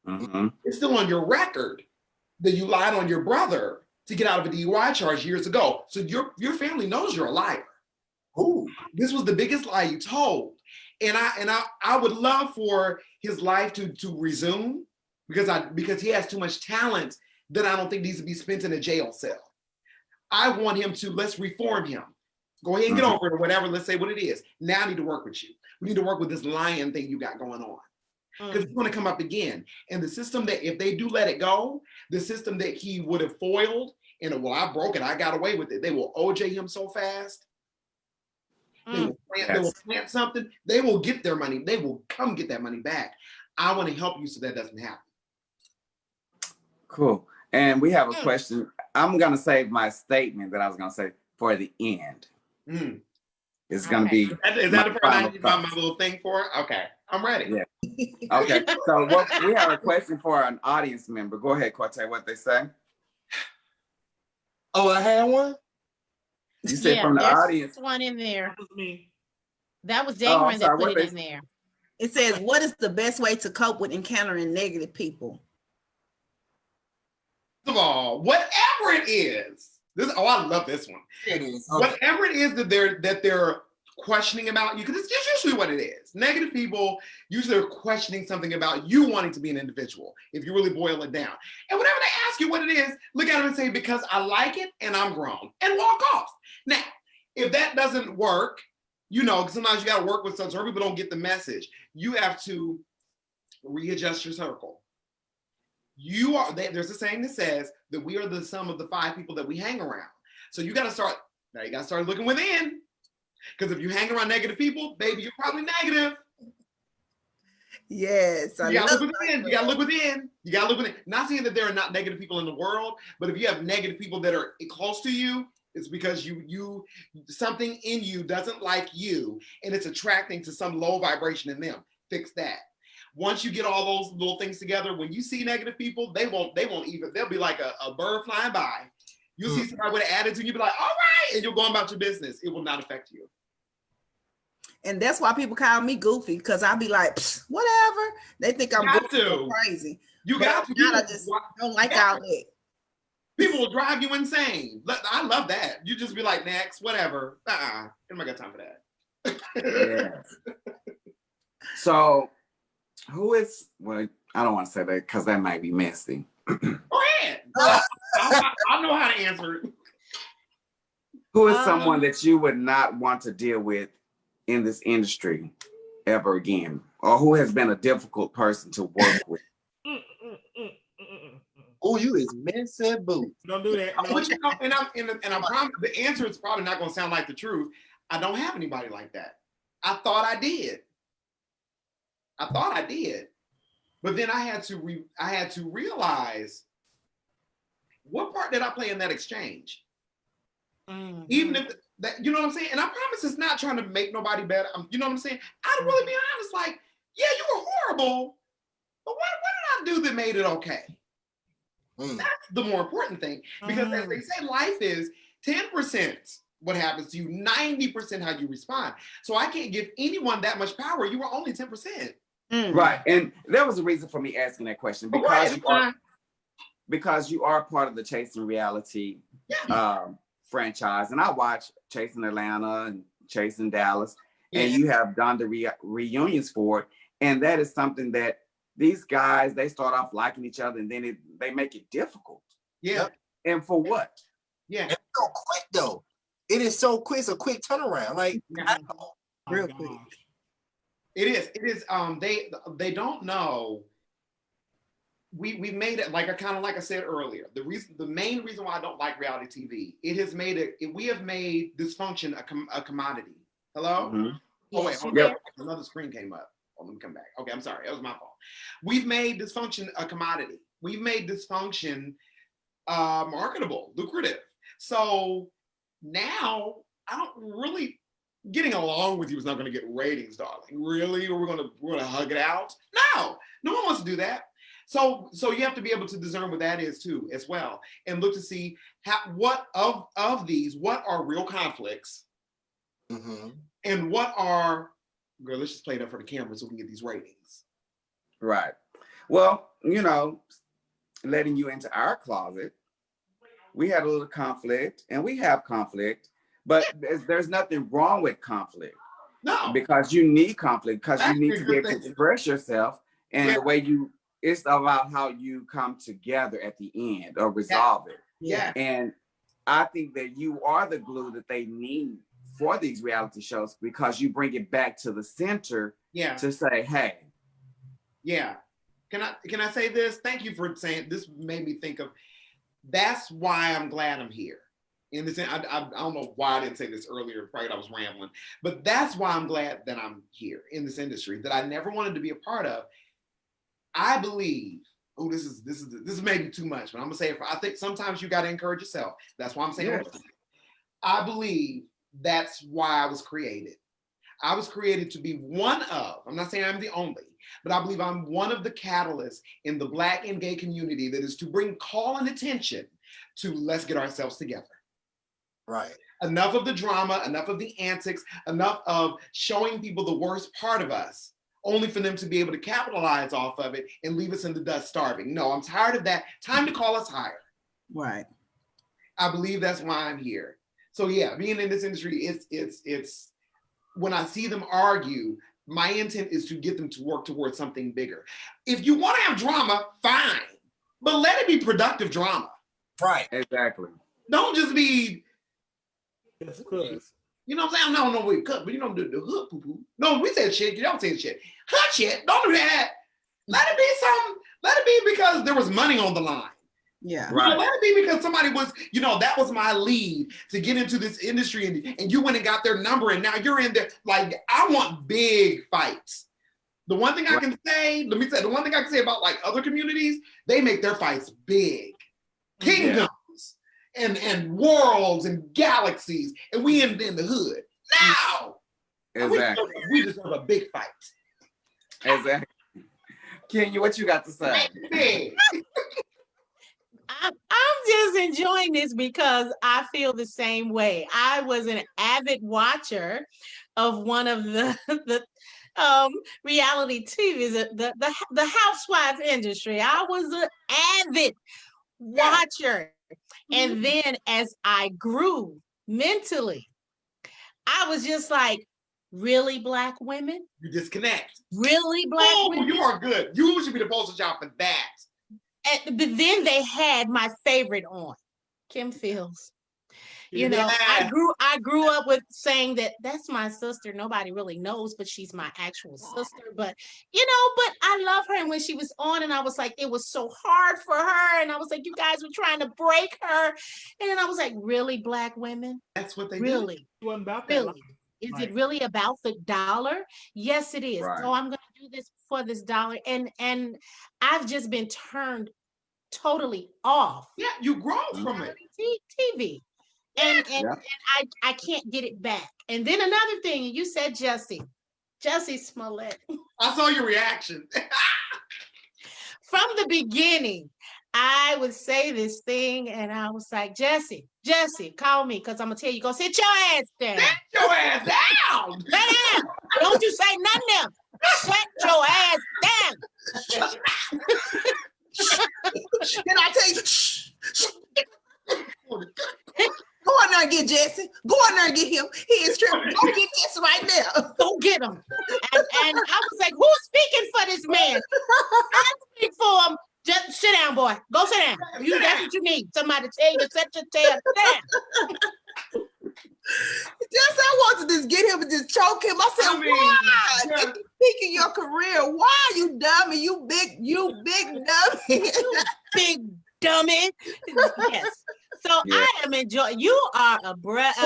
Mm-hmm. It's still on your record that you lied on your brother to get out of a DUI charge years ago. So your family knows you're a liar. Ooh. This was the biggest lie you told. And I would love for his life to resume because he has too much talent that I don't think needs to be spent in a jail cell. I want him to, let's reform him. Go ahead and get over it or whatever. Let's say what it is. Now I need to work with you. We need to work with this lying thing you got going on. Because it's going to come up again. And the system that, if they do let it go, the system that he would have foiled, and I broke it, I got away with it. They will OJ him so fast. They will plant something. They will get their money. They will come get that money back. I want to help you so that doesn't happen. Cool. And we have a question. I'm going to save my statement that I was going to say for the end. It's going to be. Is that the part I need my little thing for? Okay. I'm ready. Yeah. Okay. So we have a question for an audience member. Go ahead, Cortez, what they say. Oh, I had one? You said from the audience. There's one in there. That was me. That was Damon that put it in there. It says, what is the best way to cope with encountering negative people? First of all, whatever it is, I love this one. It is. Okay. Whatever it is that they're questioning about you, because it's usually what it is. Negative people usually are questioning something about you wanting to be an individual, if you really boil it down. And whenever they ask you what it is, look at them and say, because I like it and I'm grown, and walk off. Now, if that doesn't work, you know, sometimes you got to work with some people don't get the message. You have to readjust your circle. There's a saying that says that we are the sum of the 5 people that we hang around. So you got to start looking within. Because if you hang around negative people, baby, you're probably negative. Yes. You gotta look within. You gotta look within. You gotta look within. Not saying that there are not negative people in the world, but if you have negative people that are close to you, it's because you something in you doesn't like you, and it's attracting to some low vibration in them. Fix that. Once you get all those little things together, when you see negative people, they'll be like a bird flying by. You'll see somebody with an attitude, you'll be like, all right, and you'll go about your business. It will not affect you. And that's why people call me goofy, because I'll be like, whatever. They think I'm goofy or crazy. You got to. I just don't like all that. People will drive you insane. I love that. You just be like, next, whatever. I don't got time for that. Yeah. So, who is, well, I don't want to say that because that might be messy. Go ahead. I know how to answer it. Who is someone that you would not want to deal with in this industry ever again? Or who has been a difficult person to work with? Oh, you is messy boo. Don't do that. No. But you know, and I promise the answer is probably not going to sound like the truth. I don't have anybody like that. I thought I did. But then I had to realize, what part did I play in that exchange? Mm-hmm. Even if that, you know what I'm saying? And I promise it's not trying to make nobody better. You know what I'm saying? I'd really be honest, like, yeah, you were horrible, but what did I do that made it okay? That's the more important thing. Because as they say, life is 10% what happens to you, 90% how you respond. So I can't give anyone that much power. You were only 10%. Right. And there was a reason for me asking that question, because you are part of the Chasing Reality franchise. And I watch Chasing Atlanta and Chasing Dallas, and you have done the reunions for it. And that is something that these guys, they start off liking each other, and then they make it difficult. Yeah. And for what? Yeah. It's so quick though. It is so quick. It's a quick turnaround. Like real quick. It is. They don't know. We made it like I said earlier. The main reason why I don't like reality TV, we have made dysfunction a commodity. Hello? Mm-hmm. Oh wait, hold on. Another screen came up. Oh, let me come back. Okay, I'm sorry. That was my fault. We've made dysfunction a commodity. We've made dysfunction marketable, lucrative. So now I don't really, getting along with you is not going to get ratings, darling. Really? Or we're gonna hug it out? No one wants to do that. So you have to be able to discern what that is too, as well, and look to see what of these, what are real conflicts, and what are, girl, let's just play it up for the camera so we can get these ratings. Right. Well, letting you into our closet, we had a little conflict, and we have conflict, but there's nothing wrong with conflict. No. Because you need conflict, because you need to be able to express yourself, and the way it's about how you come together at the end or resolve it. Yeah. And I think that you are the glue that they need for these reality shows, because you bring it back to the center to say, hey. Yeah. Can I say this? Thank you for saying this. Made me think of, that's why I'm glad I'm here. In this, I don't know why I didn't say this earlier. Probably I was rambling, but that's why I'm glad that I'm here in this industry that I never wanted to be a part of. I believe, this is maybe too much, but I'm gonna say it. I think sometimes you got to encourage yourself. That's why I'm saying I believe that's why I was created. I was created to be one of, I'm not saying I'm the only, but I believe I'm one of the catalysts in the Black and gay community that is to bring call and attention to let's get ourselves together. Right. Enough of the drama, enough of the antics, enough of showing people the worst part of us, only for them to be able to capitalize off of it and leave us in the dust starving. No, I'm tired of that. Time to call us higher. Right. I believe that's why I'm here. So yeah, being in this industry, it's when I see them argue, my intent is to get them to work towards something bigger. If you want to have drama, fine, but let it be productive drama. Right. Exactly. Don't just be, You know what I'm saying? I don't know where you cut, but you know the hood poo poo. No, we said shit. You don't say shit. Hood shit. Don't do that. Let it be something. Let it be because there was money on the line. Yeah. Right. Let it be because somebody was, that was my lead to get into this industry, and you went and got their number, and now you're in there. Like, I want big fights. The one thing I can say, the one thing I can say about like other communities, they make their fights big. Kingdoms and worlds and galaxies, and we in the hood. Now, Exactly. we deserve a big fight. Exactly. Kenya, what you got to say? I'm just enjoying this because I feel the same way. I was an avid watcher of one of the reality TV, the housewife industry. I was an avid watcher. And then as I grew mentally, I was just like, really, Black women? You disconnect. Really, Black women? You are good. You should be the poster child for that. But then they had my favorite on, Kim Fields. I grew up with saying that's my sister. Nobody really knows, but she's my actual sister. But but I love her. And when she was on, and I was like, it was so hard for her. And I was like, you guys were trying to break her. And then I was like, really, Black women? That's what they really, really. Is Right. it really about the dollar? Yes, it is. Right. So I'm going to do this for this dollar. And I've just been turned totally off. Yeah, you grow from it. TV. And I can't get it back. And then another thing, you said Jussie Smollett. I saw your reaction. From the beginning, I would say this thing, and I was like, Jesse, call me, because I'm going to tell you, go sit your ass down. Sit your ass down. Sit down. Don't you say nothing else. Shut your ass down. Then I tell you, go on there and get Jesse. Go on there and get him. He is tripping. Go get Jesse right now. Go get him. And I was like, who's speaking for this man? I speak for him. Just sit down, boy. Go sit down. That's what you need. Somebody to tell you to set your tail down. Just I wanted to just get him and just choke him. I said, why? At the peak of your career, why are you dummy? You big dummy. Big dummy. Yes. So I am enjoying. You are a breath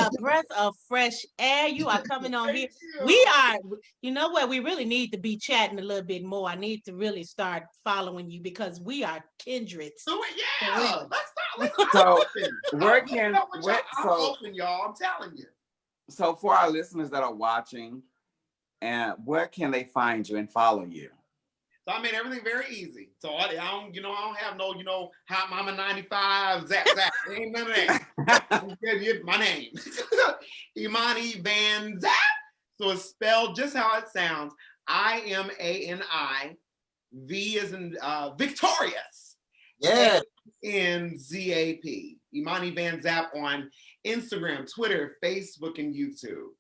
of fresh air. You are coming on here. We are. You know what? We really need to be chatting a little bit more. I need to really start following you because we are kindreds. So yeah, let's So where can I'm open, y'all. I'm telling you. So for our listeners that are watching, and where can they find you and follow you? So I made everything very easy. So I don't have no, Hot Mama 95, Zap. Ain't none of that. My name. Imani Vanzapp. So it's spelled just how it sounds. IMANI. V is in victorious. Yeah. NZAP. Imani Vanzapp on Instagram, Twitter, Facebook, and YouTube.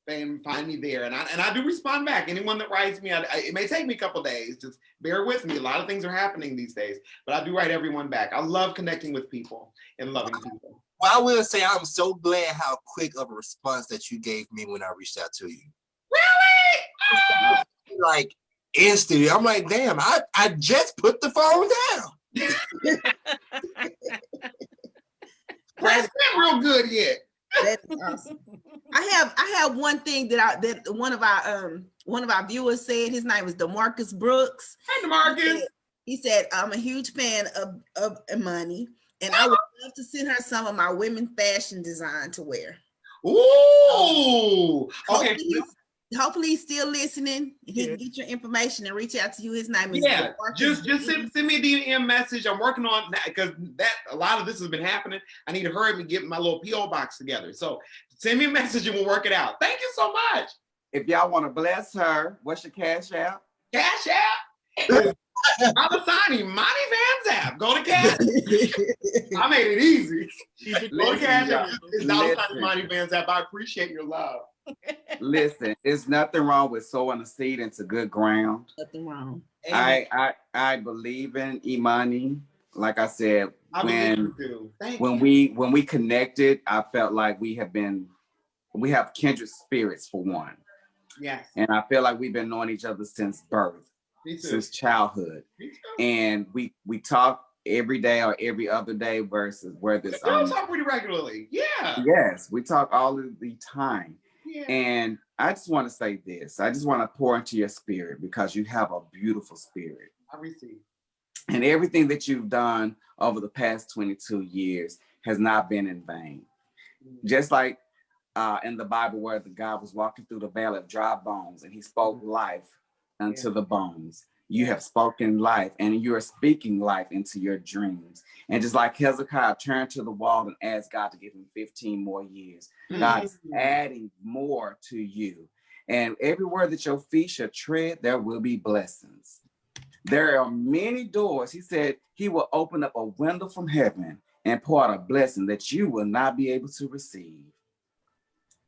And find me there, and I do respond back. Anyone that writes me, it may take me a couple days. Just bear with me. A lot of things are happening these days, but I do write everyone back. I love connecting with people and loving people. Well, I will say I'm so glad how quick of a response that you gave me when I reached out to you. Really? Like instantly. I'm like, damn, I just put the phone down. That's not real good yet. That's awesome. I have one thing that one of our viewers said. His name was DeMarcus Brooks. Hey, DeMarcus. He said, I'm a huge fan of Imani, and I would love to send her some of my women fashion design to wear. Ooh. Okay. Hopefully he's still listening. He can get your information and reach out to you. His name is just send me a DM message. I'm working on that because a lot of this has been happening. I need to hurry up and get my little PO box together. So send me a message and we'll work it out. Thank you so much. If y'all want to bless her, what's your cash app? Cash app. Imani Vanzapp. Go to Cash. I made it easy. Go to Cash app. It's Imani Vanzapp. I appreciate your love. Listen, there's nothing wrong with sowing a seed into good ground. Nothing wrong. I believe in Imani. Like I said, when we connected, I felt like we have been we have kindred spirits for one. Yes. And I feel like we've been knowing each other since birth, since childhood. And we talk every day or every other day versus where this we talk pretty regularly. Yeah. Yes, we talk all of the time. Yeah. And I just want to say this. I just want to pour into your spirit because you have a beautiful spirit. I receive. And everything that you've done over the past 22 years has not been in vain. Just like in the Bible where the guy was walking through the valley of dry bones and he spoke life unto the bones. You have spoken life and you are speaking life into your dreams. And just like Hezekiah turned to the wall and asked God to give him 15 more years, God is adding more to you. And everywhere that your feet shall tread, there will be blessings. There are many doors. He said he will open up a window from heaven and pour out a blessing that you will not be able to receive.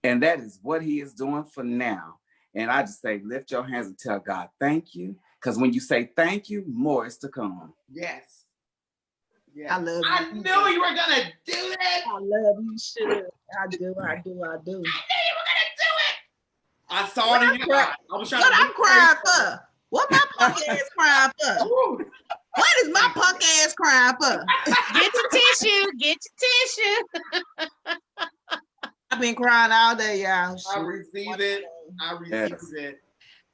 And that is what he is doing for now. And I just say, lift your hands and tell God, thank you. Because when you say thank you, more is to come. Yes. Yes. I love you. I knew you were going to do that. I love you, Suge. I do. I knew you were going to do it. I saw it in your eyes. I was trying what to I'm crying for? What my punk ass crying for? Ooh. What is my punk ass crying for? Get your tissue. Get your tissue. I've been crying all day, y'all. I received it. I received it.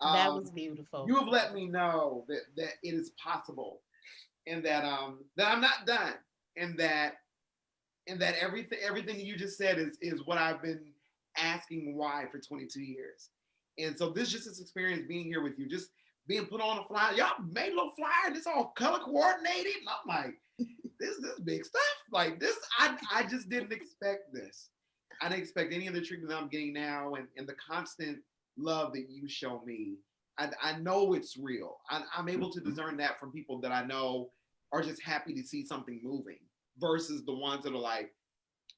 That was beautiful. You have let me know that it is possible, and that I'm not done, and that everything you just said is what I've been asking why for 22 years. And so this experience being here with you, just being put on a flyer. Y'all made a little flyer and it's all color coordinated. And I'm like, this big stuff. Like this, I just didn't expect this. I didn't expect any of the treatment that I'm getting now and the constant love that you show me. I know it's real. I'm able to discern that from people that I know are just happy to see something moving versus the ones that are like,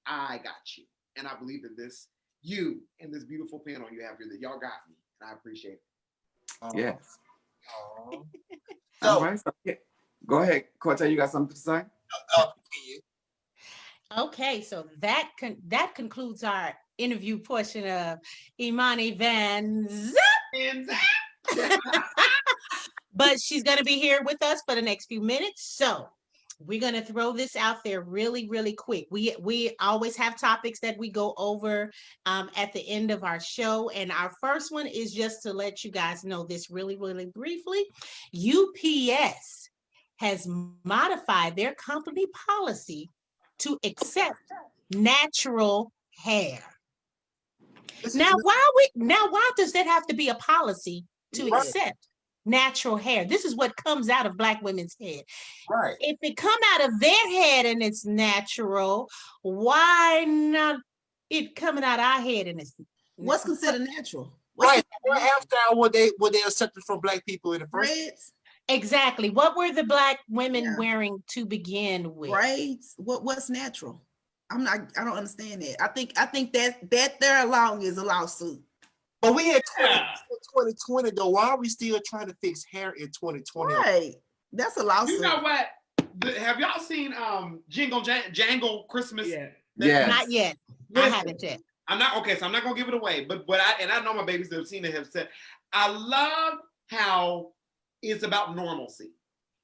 I got you. And I believe that you and this beautiful panel you have here, that y'all got me. And I appreciate it. Yes. So, all right. So, go ahead, Cortez. You got something to say? Okay, so that concludes our interview portion of Imani Vanzapp. But she's going to be here with us for the next few minutes. So we're going to throw this out there really, really quick. We always have topics that we go over at the end of our show. And our first one is just to let you guys know this really, really briefly. UPS has modified their company policy to accept natural hair. Now, why does that have to be a policy to accept natural hair? This is what comes out of Black women's head. Right. If it come out of their head and it's natural, why not it coming out of our head and it's what's considered natural? Right. What hairstyle would they accepted from Black people in the first? Braids. Exactly. What were the Black women wearing to begin with? Braids. What's natural? I don't understand that. I think that there alone is a lawsuit. But we in 2020 though. Why are we still trying to fix hair in 2020? Right. That's a lawsuit. You know what? Have y'all seen Jangle Christmas? Yeah. Yes. Not yet. Listen, I haven't yet. I'm not okay, so I'm not gonna give it away. But I know my babies that have seen it have said, I love how it's about normalcy.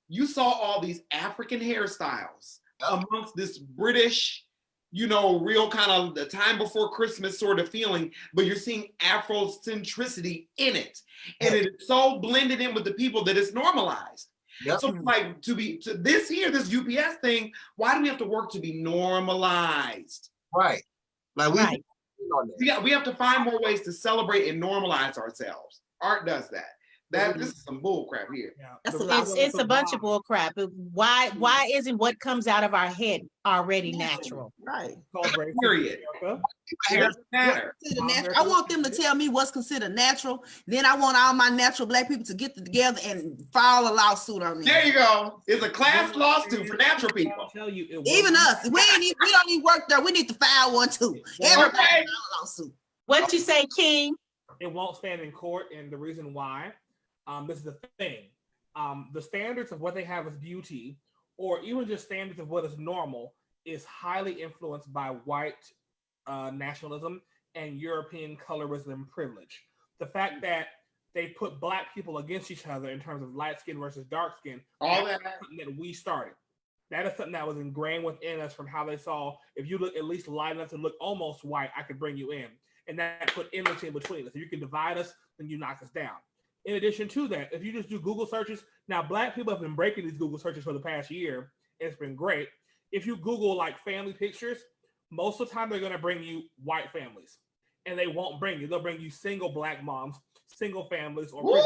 You saw all these African hairstyles amongst this British, real kind of the time before Christmas sort of feeling, but you're seeing Afrocentricity in it. And it is so blended in with the people that it's normalized. Yep. So like this UPS thing, why do we have to work to be normalized? Right. Like we have to find more ways to celebrate and normalize ourselves. Art does that. This is some bull crap here. Yeah. It's a bunch of bull crap. Why isn't what comes out of our head already natural? Right. Period. Matter. I want them to tell me what's considered natural. Then I want all my natural Black people to get together and file a lawsuit on me. There you go. It's a class lawsuit for natural people. I'll tell you, even us. We don't even work there. We need to file one too. Everybody file a lawsuit. What you say, King? It won't stand in court, and the reason why. This is the thing. The standards of what they have as beauty, or even just standards of what is normal, is highly influenced by white nationalism and European colorism and privilege. The fact that they put Black people against each other in terms of light skin versus dark skin, All that's that. something that we started. That is something that was ingrained within us from how they saw, if you look at least light enough to look almost white, I could bring you in. And that put enmity in between us. If you can divide us, then you knock us down. In addition to that, if you just do Google searches, now Black people have been breaking these Google searches for the past year. It's been great. If you Google like family pictures, most of the time they're going to bring you white families. And they won't bring you. They'll bring you single Black moms, single families, or Ooh,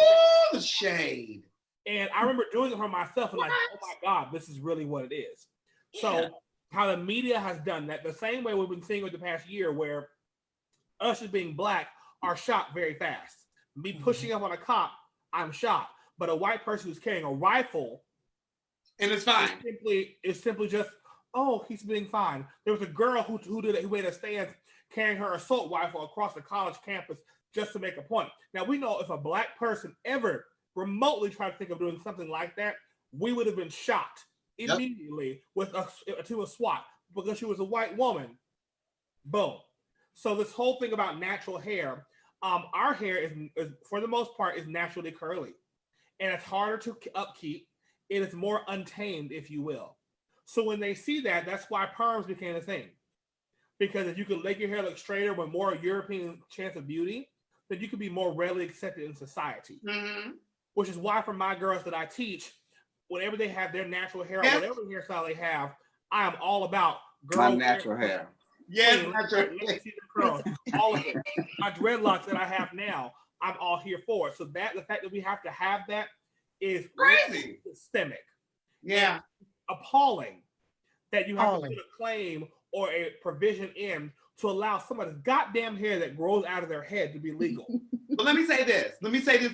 the shade. and I remember doing it for myself and like, oh my God, this is really what it is. Yeah. So how the media has done that, the same way we've been seeing over the past year where us as being Black are shot very fast. Me pushing up on a cop, I'm shot. But a white person who's carrying a rifle, and it's fine. It's simply just, oh, he's being fine. There was a girl who made a stand carrying her assault rifle across the college campus just to make a point. Now we know if a Black person ever remotely tried to think of doing something like that, we would have been shot immediately to a SWAT because she was a white woman. Boom. So this whole thing about natural hair, our hair is for the most part is naturally curly, and it's harder to upkeep. It is more untamed, if you will. So when they see that, that's why perms became a thing. Because if you could make your hair look straighter with more European chance of beauty, then you could be more readily accepted in society. Mm-hmm. Which is why for my girls that I teach, whenever they have their natural hair, or whatever hairstyle they have, I am all about my natural hair. Yes, let me see the curls, all of it. My dreadlocks that I have now, I'm all here for it. So that the fact that we have to have that is crazy, systemic. Yeah, appalling that you have to put a claim or a provision in to allow somebody's goddamn hair that grows out of their head to be legal. But let me say this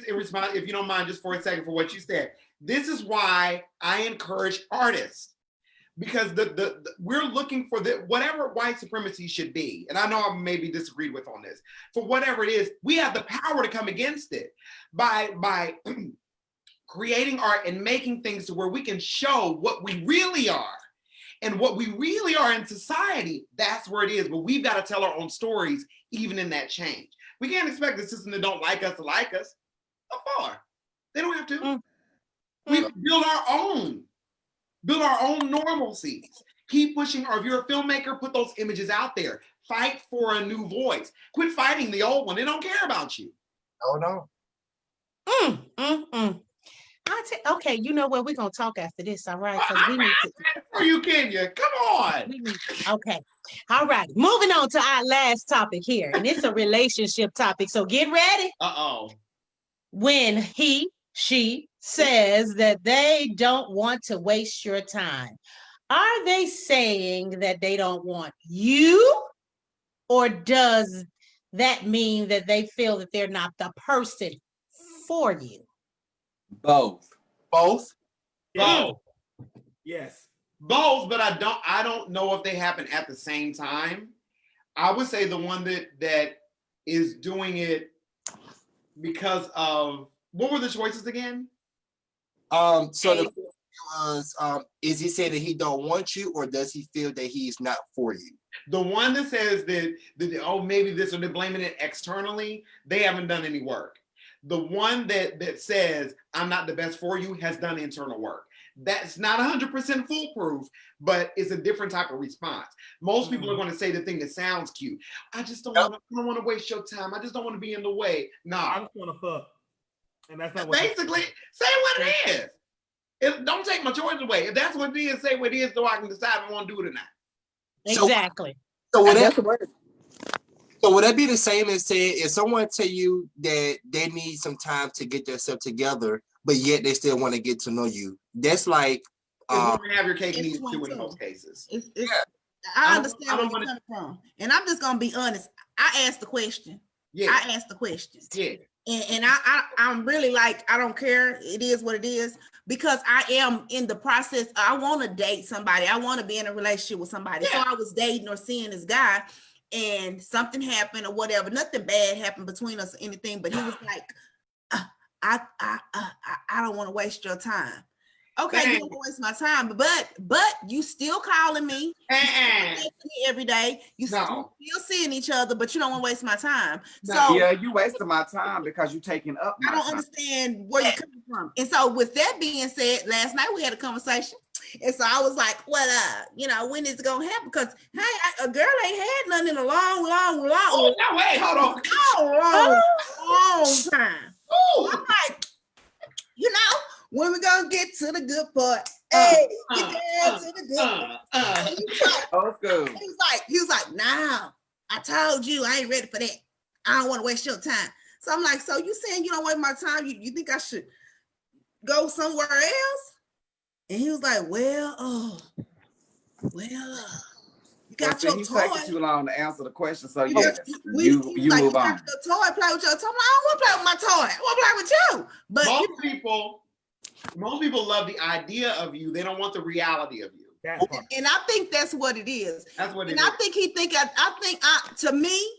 in response, if you don't mind, just for a second, for what you said. This is why I encourage artists, because we're looking for whatever white supremacy should be, and I know I maybe disagreed with on this. For whatever it is, we have the power to come against it by creating art and making things to where we can show what we really are. And what we really are in society, that's where it is. But we've got to tell our own stories, even in that change. We can't expect the system that don't like us to like us. How far? They don't have to. We build our own normalcies. Keep pushing, or if you're a filmmaker, put those images out there. Fight for a new voice. Quit fighting the old one. They don't care about you. Oh no. Okay, you know what? We're gonna talk after this, all right? Because we need to. For you, Kenya. Come on. Okay. All right. Moving on to our last topic here, and it's a relationship topic. So get ready. When she says that they don't want to waste your time, are they saying that they don't want you, or does that mean that they feel that they're not the person for you? Both. Yes. Yes. Both, but I don't know if they happen at the same time. I would say the one that is doing it because of, what were the choices again? So the was is he saying that he don't want you, or does he feel that he's not for you? The one that says that oh, maybe this, or they're blaming it externally, they haven't done any work. The one that says I'm not the best for you has done internal work. That's not 100% foolproof, but it's a different type of response. Most people are going to say the thing that sounds cute. I just don't want to waste your time. I just don't want to be in the way. No, I just want to fuck, and that's not what basically say what it is. Don't take my choice away. If that's what it is, say what it is, so I can decide if I want to do it or not. Exactly. So would that be the same as saying if someone tell you that they need some time to get themselves together, but yet they still want to get to know you? That's like have your cake and eat it too in most cases. I understand where you're coming from, and I'm just gonna be honest. I asked the question. I asked the question. And I'm really like, I don't care. It is what it is, because I am in the process. I want to date somebody. I want to be in a relationship with somebody. So I was dating or seeing this guy, and something happened or whatever. Nothing bad happened between us or anything, but he was like, I don't want to waste your time. Okay, you don't wanna waste my time, but you still calling me. You still texting me every day. You still seeing each other, but you don't want to waste my time. So yeah, you wasting my time because you taking up my I don't time. understand where you're coming from. And so with that being said, last night we had a conversation. And so I was like, well, when is it gonna happen? Because hey, a girl ain't had nothing in a long now wait, hold on. long time. I'm like, when we gonna get to the good part? Hey, get down to the good part. He was like, nah, I told you I ain't ready for that. I don't want to waste your time. So I'm like, so you saying you don't waste my time? You think I should go somewhere else? And he was like, well, you got your he's toy. taking too long to answer the question. So you yes, you move on. You got your toy, play with your toy. I don't want to play with my toy. I want to play with you. But most people love the idea of you. They don't want the reality of you. And I think that's what it is. That's what it is. And I think to me,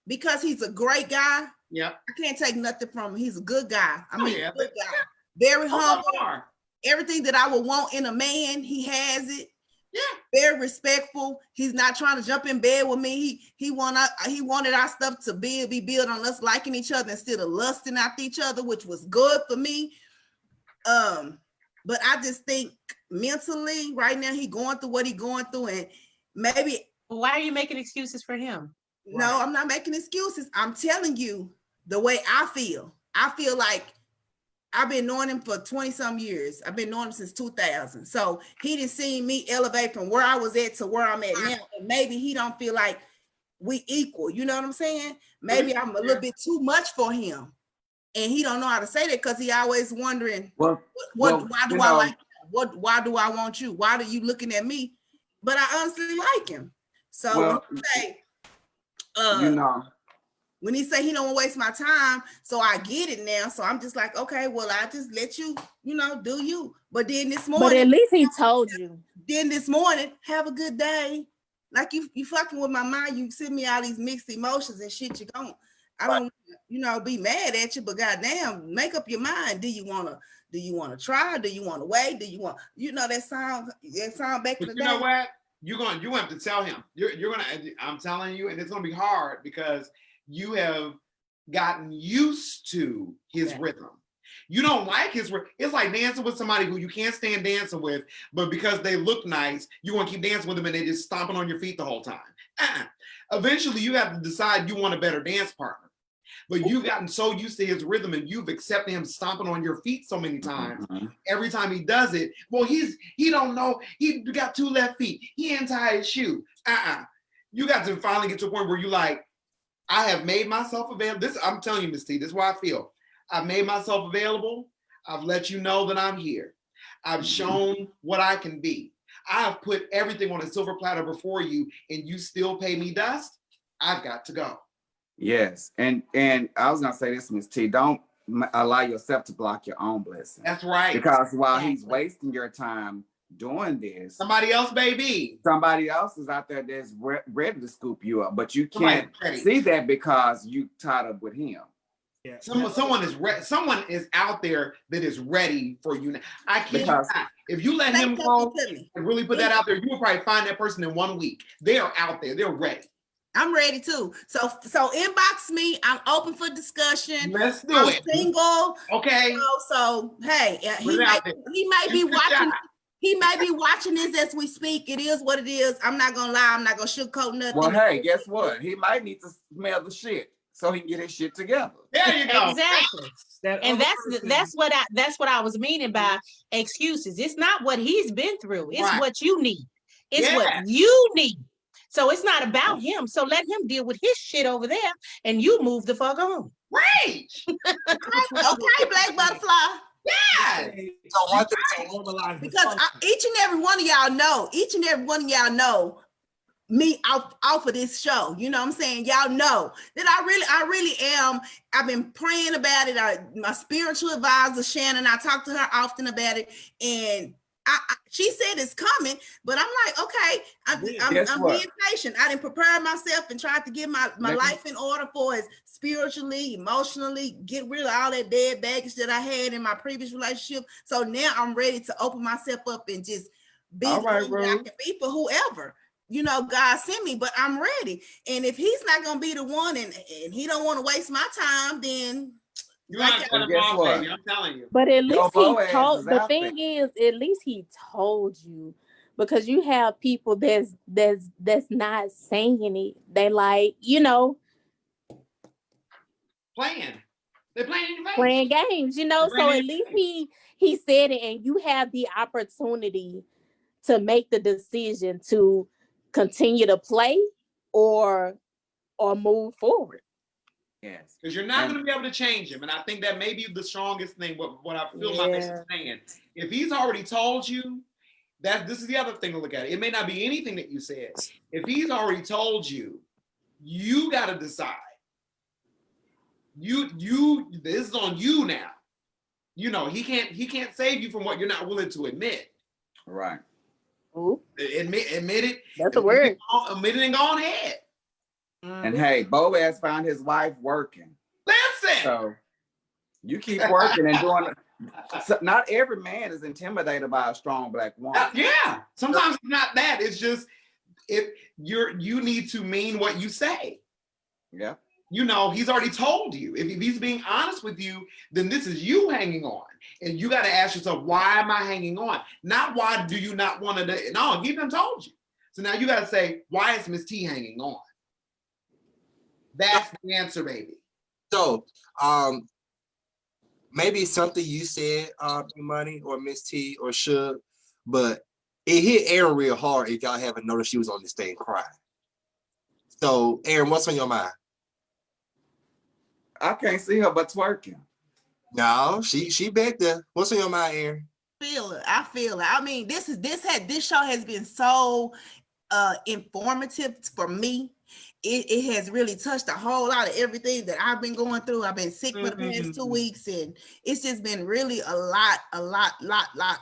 because he's a great guy. Yeah. I can't take nothing from him. He's a good guy. Good guy. Very humble. Everything that I would want in a man, he has it. Yeah. Very respectful. He's not trying to jump in bed with me. He wanted our stuff to be built on us liking each other instead of lusting after each other, which was good for me. But I just think mentally right now he going through what he going through, and maybe. Why are you making excuses for him? No, I'm not making excuses. I'm telling you the way I feel. I feel like I've been knowing him for 20 some years. I've been knowing him since 2000. So he didn't see me elevate from where I was at to where I'm at now. And maybe he don't feel like we equal. You know what I'm saying? Maybe I'm a little bit too much for him. And he don't know how to say that because he always wondering, why do I like you? Why do I want you? Why are you looking at me? But I honestly like him. So when he say, when he say he don't waste my time, so I get it now. So I'm just like, okay, well, I just let you, do you. But then this morning. But at least he told you. Then this morning, have a good day. Like you fucking with my mind. You send me all these mixed emotions and shit. I don't, be mad at you, but goddamn, make up your mind. Do you want to try? Do you want to wait? Do you want, that sound back in the day? You know what? You have to tell him. I'm telling you, and it's gonna be hard because you have gotten used to his rhythm. You don't like his rhythm. It's like dancing with somebody who you can't stand dancing with, but because they look nice, you want to keep dancing with them and they just stomping on your feet the whole time. Eventually, you have to decide you want a better dance partner. But you've gotten so used to his rhythm and you've accepted him stomping on your feet so many times. Every time he does it, well, he don't know. He got 2 left feet. He ain't tied his shoe. You got to finally get to a point where you like, I have made myself available. I'm telling you, Miss T, this is why I feel. I've made myself available. I've let you know that I'm here. I've shown what I can be. I have put everything on a silver platter before you and you still pay me dust. I've got to go. Yes. And I was going to say this, Miss T, don't allow yourself to block your own blessing. That's right. Because while he's wasting your time doing this, somebody else is out there that's ready to scoop you up, but you can't see that because you tied up with him. Yeah. Someone is out there that is ready for you. I can't. If you let him go and really put that out there, you will probably find that person in 1 week. They are out there. They're ready. I'm ready too. So inbox me. I'm open for discussion. Let's do it. Single. Okay. So hey, he may be watching. He may be watching this as we speak. It is what it is. I'm not gonna lie. I'm not gonna sugarcoat nothing. Well, hey, guess what? He might need to smell the shit so he can get his shit together. There you go. Exactly. And that's what I was meaning by excuses. It's not what he's been through. It's what you need. It's what you need. So it's not about him. So let him deal with his shit over there and you move the fuck on. Right. Okay, Black Butterfly. Yeah. Because each and every one of y'all know me off of this show. You know what I'm saying? Y'all know that I really am. I've been praying about it. My spiritual advisor, Shannon, I talk to her often about it. And she said it's coming, but I'm like, okay, I'm being patient. I didn't prepare myself and tried to get my life in order for as spiritually, emotionally, get rid of all that dead baggage that I had in my previous relationship. So now I'm ready to open myself up and just be the woman that I can be for whoever, you know, God sent me, but I'm ready. And if he's not going to be the one and he don't want to waste my time, then you gotta cut him off, baby. I'm telling you. But at least he told. The thing is, at least he told you, because you have people that's not saying it. They like, you know, playing. They're playing games, you know. So at least he said it, and you have the opportunity to make the decision to continue to play or move forward. Yes, because you're not going to be able to change him, and I think that may be the strongest thing. What I feel my best is saying. If he's already told you that, this is the other thing to look at. It may not be anything that you said. If he's already told you, you got to decide. You this is on you now. You know, he can't save you from what you're not willing to admit. Right. Ooh. Admit it. That's a word. Admit it and go on ahead. And hey, Boaz found his wife working. Listen. So you keep working and doing it. So not every man is intimidated by a strong black woman. Yeah. Sometimes it's not that. It's just if you need to mean what you say. Yeah. You know, he's already told you. If he's being honest with you, then this is you hanging on. And you got to ask yourself, why am I hanging on? Not why do you not want to, no, he done told you. So now you got to say, why is Miss T hanging on? That's the answer, baby. So, maybe something you said, Imani or Miss T or Suge, but it hit Aaron real hard if y'all haven't noticed she was on this thing crying. So, Aaron, what's on your mind? I can't see her but twerking. No, she back there. What's on your mind, Aaron? I feel it. I mean, this show has been so informative for me. It has really touched a whole lot of everything that I've been going through. I've been sick for the past 2 weeks, and it's just been really a lot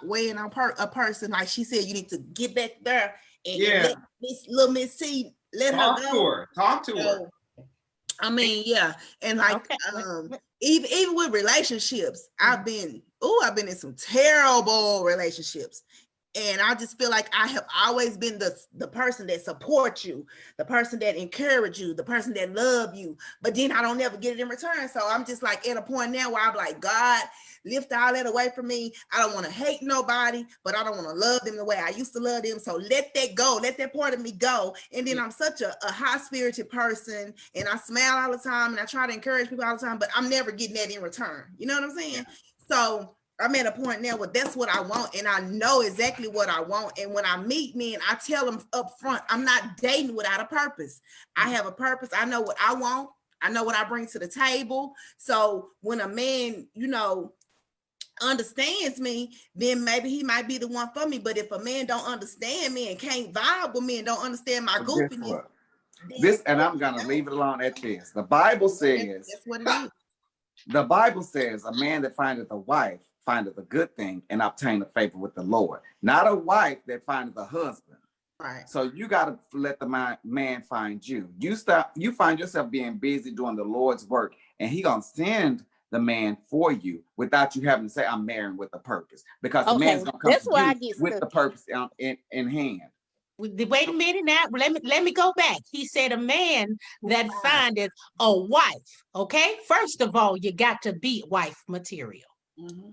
weighing on a person. Like she said, you need to get back there and let little Miss C let her go. Talk to her. I mean, yeah, and like even with relationships, I've been in some terrible relationships. And I just feel like I have always been the person that supports you, the person that encourages you, the person that love you. But then I don't ever get it in return. So I'm just like at a point now where I'm like, God, lift all that away from me. I don't want to hate nobody, but I don't want to love them the way I used to love them. So let that go. Let that part of me go. And then I'm such a high-spirited person, and I smile all the time, and I try to encourage people all the time, but I'm never getting that in return. You know what I'm saying? Yeah. So I'm at a point now where that's what I want, and I know exactly what I want. And when I meet men, I tell them up front, I'm not dating without a purpose. I have a purpose. I know what I want. I know what I bring to the table. So when a man, you know, understands me, then maybe he might be the one for me. But if a man don't understand me and can't vibe with me and don't understand my goofiness, and I'm gonna leave it alone at this. The Bible says that's what it is. The Bible says a man that findeth a wife findeth a good thing and obtaineth favor with the Lord. Not a wife that findeth a husband. Right. So you got to let the man find you. You find yourself being busy doing the Lord's work, and he gonna send the man for you without you having to say, I'm marrying with a purpose. Because the man's gonna come to you with the purpose in hand. Wait a minute now. Let me go back. He said a man that findeth a wife. Okay. First of all, you got to be wife material. Mm-hmm.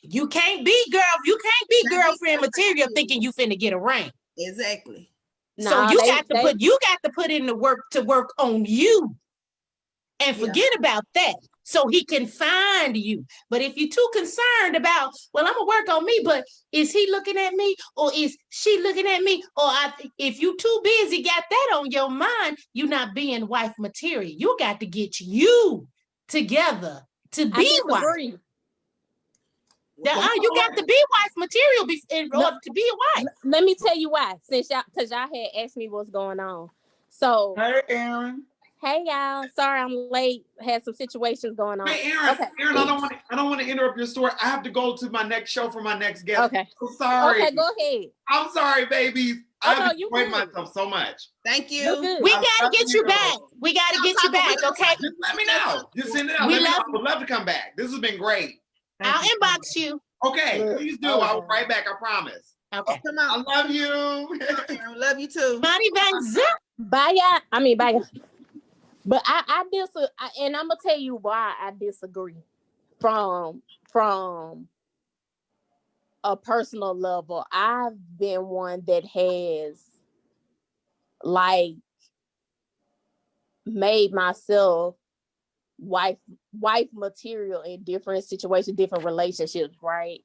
You can't be girlfriend material thinking you finna get a ring. Exactly. So you got to put in the work to work on you and forget about that. So he can find you. But if you're too concerned about, well, I'm gonna work on me, but is he looking at me or is she looking at me? Or if you too busy got that on your mind, you're not being wife material. You got to get you together to be wife. You got to be wife material in order to be a wife. Let me tell you why. Because y'all had asked me what's going on. So hey, Aaron. Hey y'all, sorry I'm late. Had some situations going on. Hey, Aaron, Okay. Aaron, I don't want to interrupt your story. I have to go to my next show for my next guest. Okay. I'm so sorry. Okay, go ahead. I'm sorry, babies. Oh, I've no, you enjoyed good. myself so much. Thank You you. good. We I gotta love get you back. We gotta get you back, okay? Just let me know. Just send it out. We Let me know. love I would love to come back. This has been great. I'll inbox you. Okay, Look, please do. oh, I'll God. write back. I promise. Okay. Come I on. love you. Aaron, love you too. Imani Vanzapp. Bye, y'all. I mean, bye. But I disagree, and I'm gonna tell you why I disagree. From a personal level, I've been one that has like made myself wife material in different situations, different relationships, right?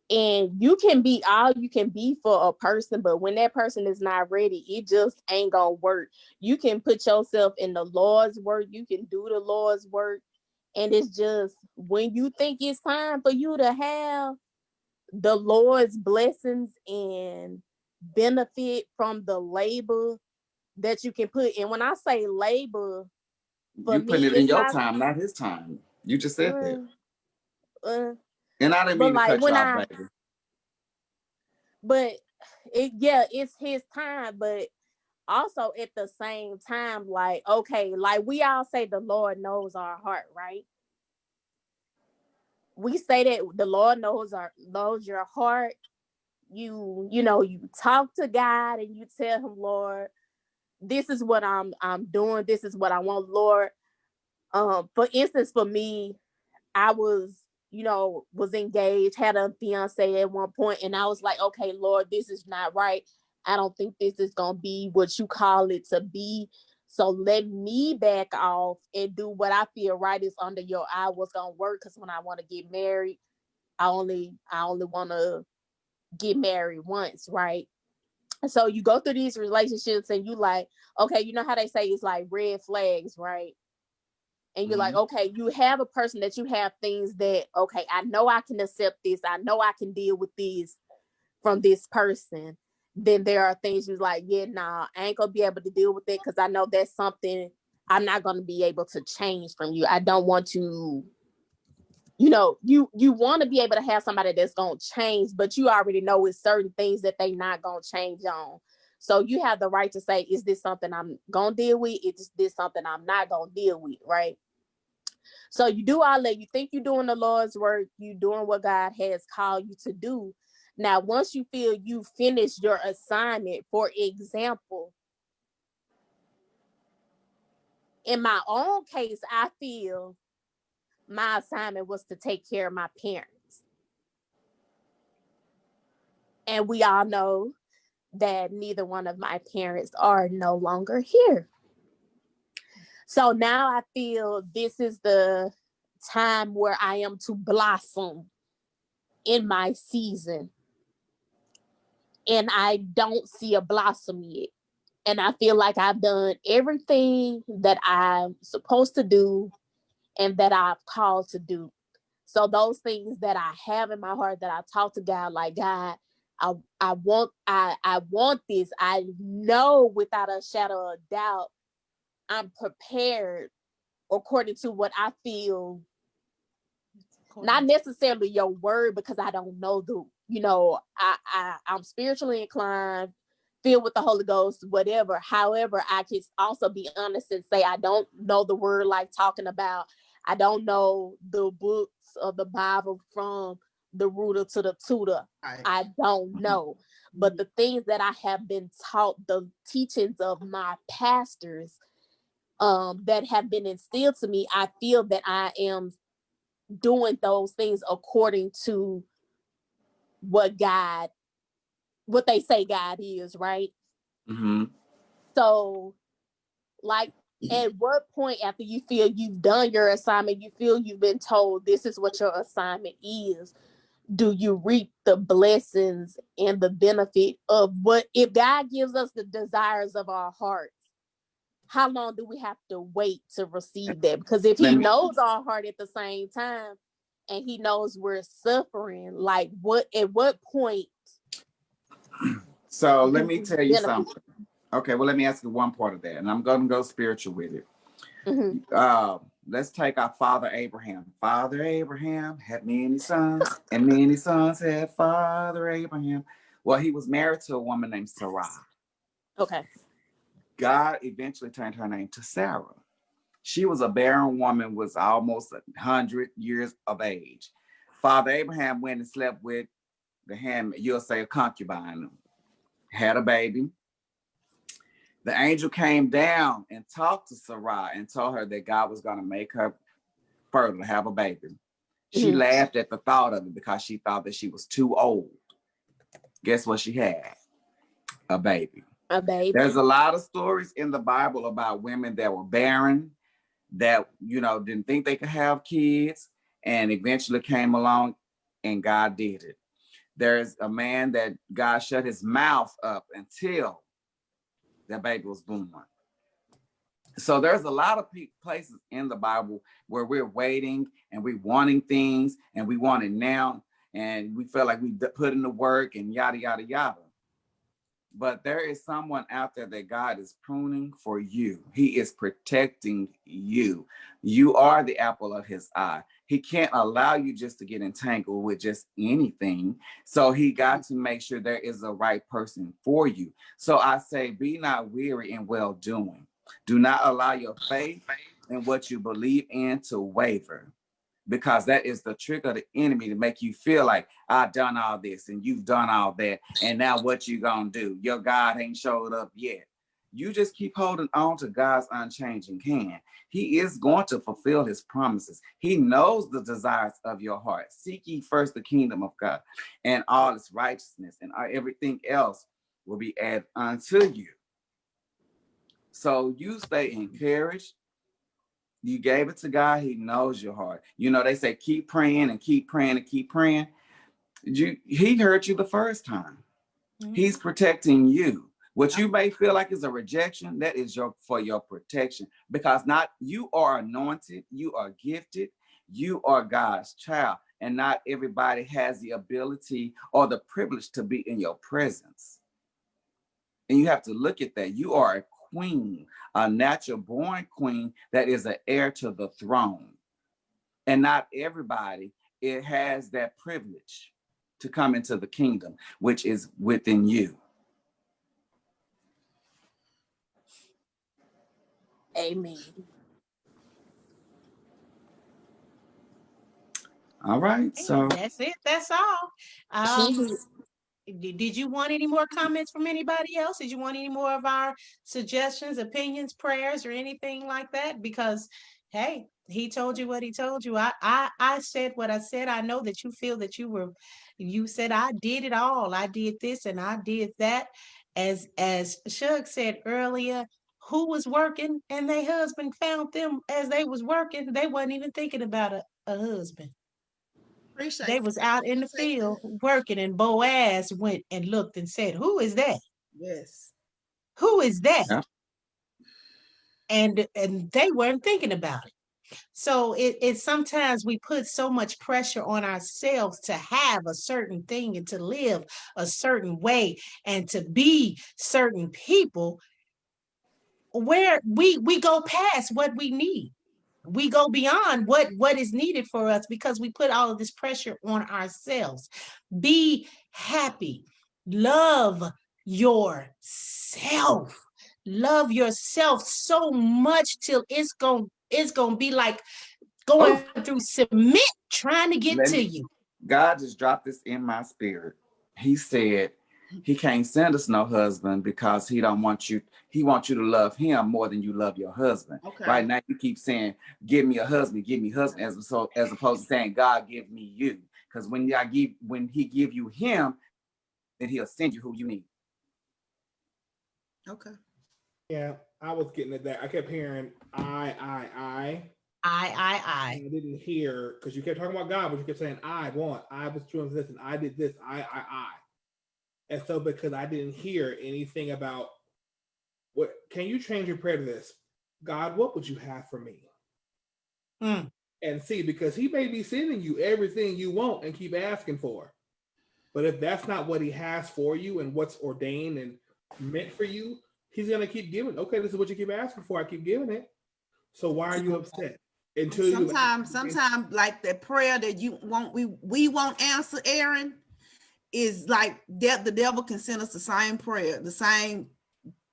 And you can be all you can be for a person, but when that person is not ready, it just ain't gonna work. You can put yourself in the Lord's work, you can do the Lord's work, and it's just when you think it's time for you to have the Lord's blessings and benefit from the labor that you can put in. When I say labor, for You putting me, it in it's your not time, not his time. You just said that. and I didn't but mean to like cut you when off, baby. but it's his time, but also at the same time, like, okay, like we all say the Lord knows our heart, right? We say that the Lord knows your heart. You know, you talk to God and you tell him, Lord, this is what I'm doing, this is what I want, Lord. For instance, for me, I was engaged, had a fiance at one point, and I was like, okay, Lord, this is not right. I don't think this is going to be what you call it to be. So let me back off and do what I feel right is under your eye, what's going to work. Because when I want to get married, I only want to get married once, right? So you go through these relationships and you like, okay, you know how they say it's like red flags, right? And you're like, okay, you have a person that you have things that, okay, I know I can accept this. I know I can deal with this from this person. Then there are things you're like, yeah, nah, I ain't gonna be able to deal with it because I know that's something I'm not gonna be able to change from you. I don't want to, you want to be able to have somebody that's gonna change, but you already know it's certain things that they not gonna change on. So you have the right to say, is this something I'm gonna deal with? Is this something I'm not gonna deal with, right? So you do all that. You think you're doing the Lord's work. You doing what God has called you to do. Now, once you feel you finished your assignment, for example, in my own case, I feel my assignment was to take care of my parents. And we all know that neither one of my parents are no longer here. So now I feel this is the time where I am to blossom in my season. And I don't see a blossom yet. And I feel like I've done everything that I'm supposed to do and that I've called to do. So those things that I have in my heart that I talk to God, like, God, I want this. I know without a shadow of doubt, I'm prepared according to what I feel. Not necessarily your word, because I don't know I'm spiritually inclined, filled with the Holy Ghost, whatever. However, I can also be honest and say I don't know the word, like talking about. I don't know the books of the Bible from the rooter to the tutor. I don't know. But the things that I have been taught, the teachings of my pastors that have been instilled to me, I feel that I am doing those things according to what they say God is, right? Mm-hmm. So, like, at what point after you feel you've done your assignment, you feel you've been told this is what your assignment is, do you reap the blessings and the benefit of what, if God gives us the desires of our hearts, how long do we have to wait to receive that? Because if he knows our heart at the same time, and he knows we're suffering, like at what point? So let me tell you something. Okay, well, let me ask you one part of that, and I'm going to go spiritual with it. Let's take our father Abraham. Father Abraham had many sons, and many sons had Father Abraham. Well, he was married to a woman named Sarai. Okay. God eventually turned her name to Sarah. She was a barren woman, was almost 100 years of age. Father Abraham went and slept with the hand, you'll say a concubine, had a baby. The angel came down and talked to Sarai and told her that God was going to make her fertile, have a baby. She laughed at the thought of it because she thought that she was too old. Guess what she had? A baby. A baby. There's a lot of stories in the Bible about women that were barren, that, you know, didn't think they could have kids, and eventually came along and God did it. There's a man that God shut his mouth up until that baby was born. So there's a lot of places in the Bible where we're waiting and we're wanting things and we want it now, and we feel like we put in the work and yada, yada, yada. But there is someone out there that God is pruning for you. He is protecting you. You are the apple of his eye. He can't allow you just to get entangled with just anything. So he got to make sure there is a right person for you. So I say, be not weary in well doing. Do not allow your faith and what you believe in to waver, because that is the trick of the enemy to make you feel like I've done all this and you've done all that, and now what you gonna do? Your God ain't showed up yet. You just keep holding on to God's unchanging hand. He is going to fulfill his promises. He knows the desires of your heart. Seek ye first the kingdom of God and all its righteousness, and everything else will be added unto you. So you stay encouraged. You gave it to God. He knows your heart. You know, they say, keep praying and keep praying and keep praying. He heard you the first time. He's protecting you. What you may feel like is a rejection, that is for your protection, because you are anointed, you are gifted, you are God's child, and not everybody has the ability or the privilege to be in your presence. And you have to look at that. You are a queen, a natural born queen that is an heir to the throne. And not everybody has that privilege to come into the kingdom, which is within you. Amen. All right. So that's it. That's all. Did you want any more comments from anybody else? Did you want any more of our suggestions, opinions, prayers, or anything like that? Because, hey, he told you what he told you. I said what I said. I know that you feel that you said, I did it all. I did this and I did that. As Shug said earlier, who was working and their husband found them as they was working. They wasn't even thinking about a husband. They was out in the field working, and Boaz went and looked and said, who is that? Yes. Who is that? yeah. And they weren't thinking about it. So it sometimes we put so much pressure on ourselves to have a certain thing and to live a certain way and to be certain people, where we go past what we need. We go beyond what is needed for us because we put all of this pressure on ourselves. Be happy. Love yourself. Love yourself so much till it's gonna be like going through cement trying to get to you. God just dropped this in my spirit. He said he can't send us no husband because he don't want you. He wants you to love him more than you love your husband. Okay. Right now you keep saying, give me a husband, as opposed to saying, God, give me you. Because when he give you him, then he'll send you who you need. Okay. Yeah, I was getting at that. I kept hearing I. I didn't hear, because you kept talking about God, but you kept saying I was doing this, and I did this, I. And so because I didn't hear anything about what, can you change your prayer to this? God, what would you have for me? And see, because he may be sending you everything you want and keep asking for. But if that's not what he has for you and what's ordained and meant for you, he's going to keep giving. Okay, this is what you keep asking for. I keep giving it. So why are you upset? Until sometimes like the prayer that you want, we won't answer, Aaron, is like the devil can send us the same prayer, the same,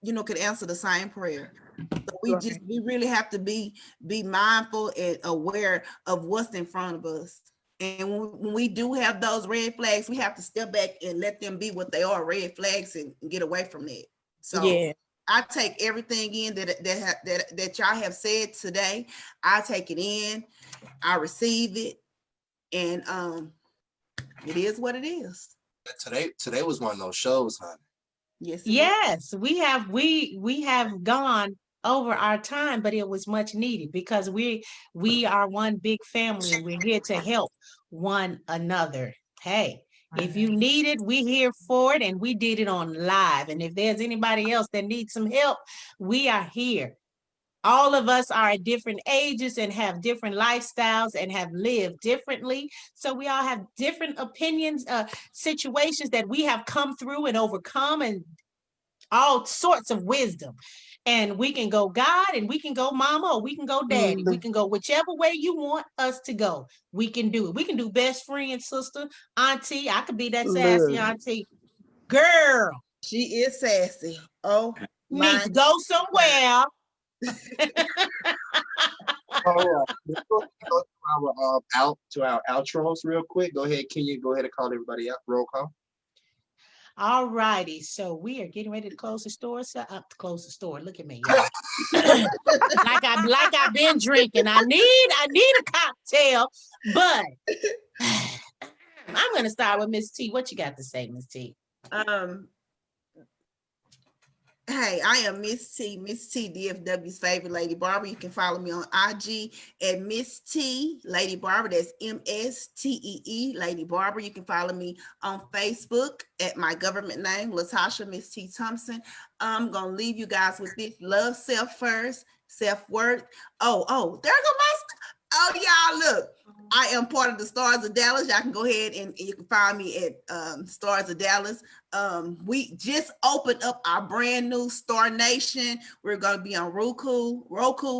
could answer the same prayer. So we really have to be mindful and aware of what's in front of us. And when we do have those red flags, we have to step back and let them be what they are, red flags, and get away from that. So yeah. I take everything in that y'all have said today. I take it in, I receive it, and it is what it is. Today was one of those shows, honey. Yes, we have gone over our time, but it was much needed because we are one big family and we're here to help one another. Hey, if you need it, we're here for it, and we did it on live. And if there's anybody else that needs some help, we are here. All of us are at different ages and have different lifestyles and have lived differently. So we all have different opinions, situations that we have come through and overcome, and all sorts of wisdom. And we can go God, and we can go mama, or we can go daddy. We can go whichever way you want us to go. We can do it. We can do best friend, sister, auntie. I could be that sassy auntie. Girl. She is sassy. Oh, needs to go somewhere. All right. Before we go to our outros real quick, go ahead. Can you go ahead and call everybody out? Roll call. All righty, so we are getting ready to close the store. So close the store. Look at me, y'all. like I've been drinking. I need a cocktail, but I'm gonna start with Miss T. What you got to say, Miss T? Hey, I am Miss T, DFW's favorite Lady Barber. You can follow me on IG at Miss T Lady Barber. That's MSTEE Lady Barber. You can follow me on Facebook at my government name, Latasha Miss T Thompson. I'm gonna leave you guys with this: love self first, self-worth. Oh, there go my. Oh, y'all, look, I am part of the Stars of Dallas. Y'all can go ahead and you can find me at Stars of Dallas. We just opened up our brand new Star Nation. We're going to be on Roku,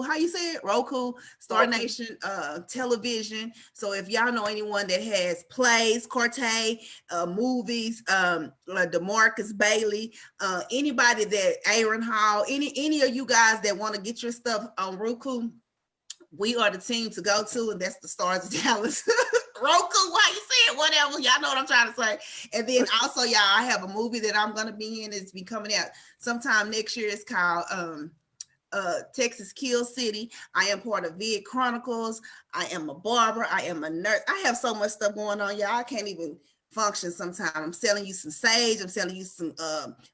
how you say it? Roku, Star Nation television. So if y'all know anyone that has plays, Corte, movies, DeMarcus Bailey, anybody that, Aaron Hall, any of you guys that want to get your stuff on Roku, we are the team to go to, and that's the Stars of Dallas. Roku, why you say it? Whatever. Y'all know what I'm trying to say. And then also, y'all, I have a movie that I'm going to be in. It's be coming out sometime next year. It's called Texas Kill City. I am part of Vid Chronicles. I am a barber. I am a nurse. I have so much stuff going on, y'all. I can't even function sometimes. I'm selling you some sage. I'm selling you some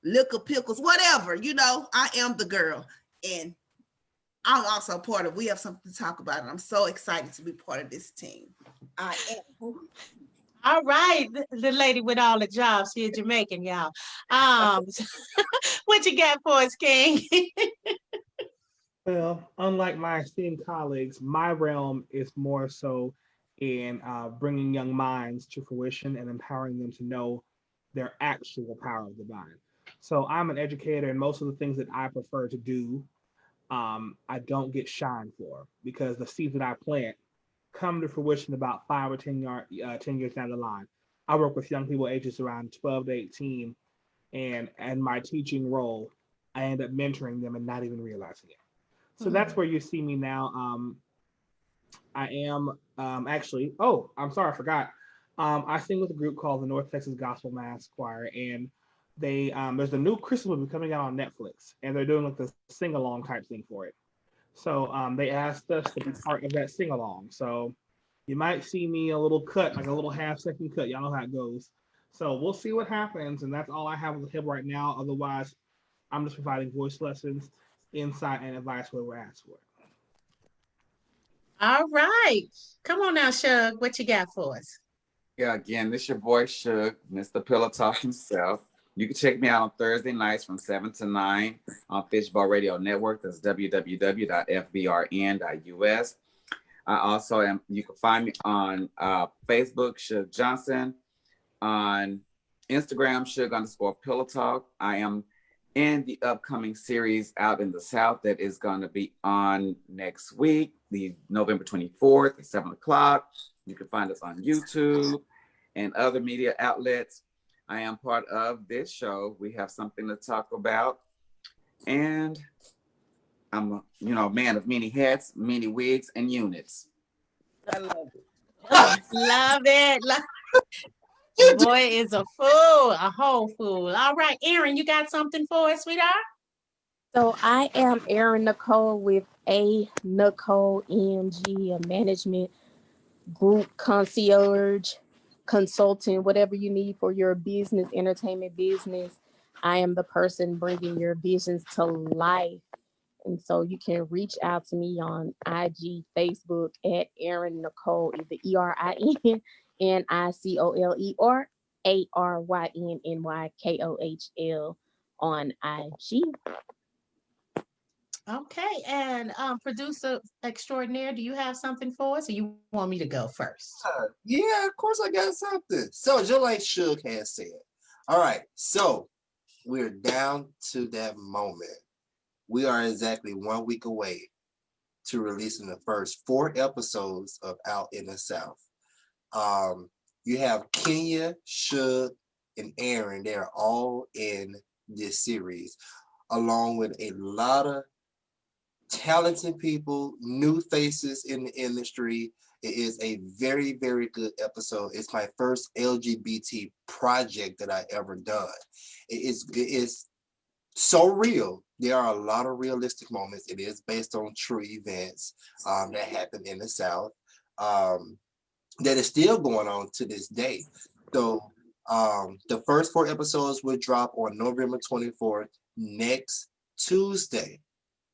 liquor pickles, whatever. I am the girl. And I'm also part of, we have something to talk about, and I'm so excited to be part of this team. I am. All right, the lady with all the jobs here, Jamaican, y'all. What you got for us, King? Well, unlike my esteemed colleagues, my realm is more so in bringing young minds to fruition and empowering them to know their actual power of the mind. So I'm an educator, and most of the things that I prefer to do, I don't get shine for, because the seeds that I plant come to fruition about 5 or 10 years down the line. I work with young people ages around 12 to 18, and my teaching role, I end up mentoring them and not even realizing it. So that's where you see me now. I am actually, I'm sorry, I forgot. I sing with a group called the North Texas Gospel Mass Choir, and they there's a new Christmas movie coming out on Netflix, and they're doing like the sing-along type thing for it. So they asked us to be part of that sing-along. So you might see me a little cut, like a little half-second cut. Y'all know how it goes. So we'll see what happens, and that's all I have with him right now. Otherwise, I'm just providing voice lessons, insight, and advice where we're asked for it. All right. Come on now, Shug. What you got for us? Yeah, again, this your boy Shug, Mr. Pillow Talk himself. You can check me out on Thursday nights from 7 to 9 on Fishbowl Radio Network. That's www.fbrn.us. I also am, you can find me on Facebook, Shug Johnson, on Instagram, Shug_Pillow Talk. I am and the upcoming series out in the South that is going to be on next week, the November 24th at 7 o'clock. You can find us on YouTube and other media outlets. I am part of this show. We have something to talk about. And I'm a man of many hats, many wigs, and units. I love it. Love it. The boy is a fool, a whole fool. All right, Erin, you got something for us, sweetheart? So I am Erin Nicole with A Nicole EMG, a management group concierge, consultant, whatever you need for your business, entertainment business. I am the person bringing your visions to life. And so you can reach out to me on IG, Facebook at Erin Nicole, either ErinNicole or ARYNNYKOHL on IG. Okay, and producer extraordinaire, do you have something for us, or you want me to go first? Yeah, of course I got something. So just like Suge has said. All right, so we're down to that moment. We are exactly 1 week away to releasing the first 4 episodes of Out in the South. You have Kenya, Suge, and Aaron. They're all in this series, along with a lot of talented people, new faces in the industry. It is a very, very good episode. It's my first LGBT project that I ever done. It is so real. There are a lot of realistic moments. It is based on true events that happened in the South that is still going on to this day. So the first 4 episodes will drop on November 24th, next Tuesday.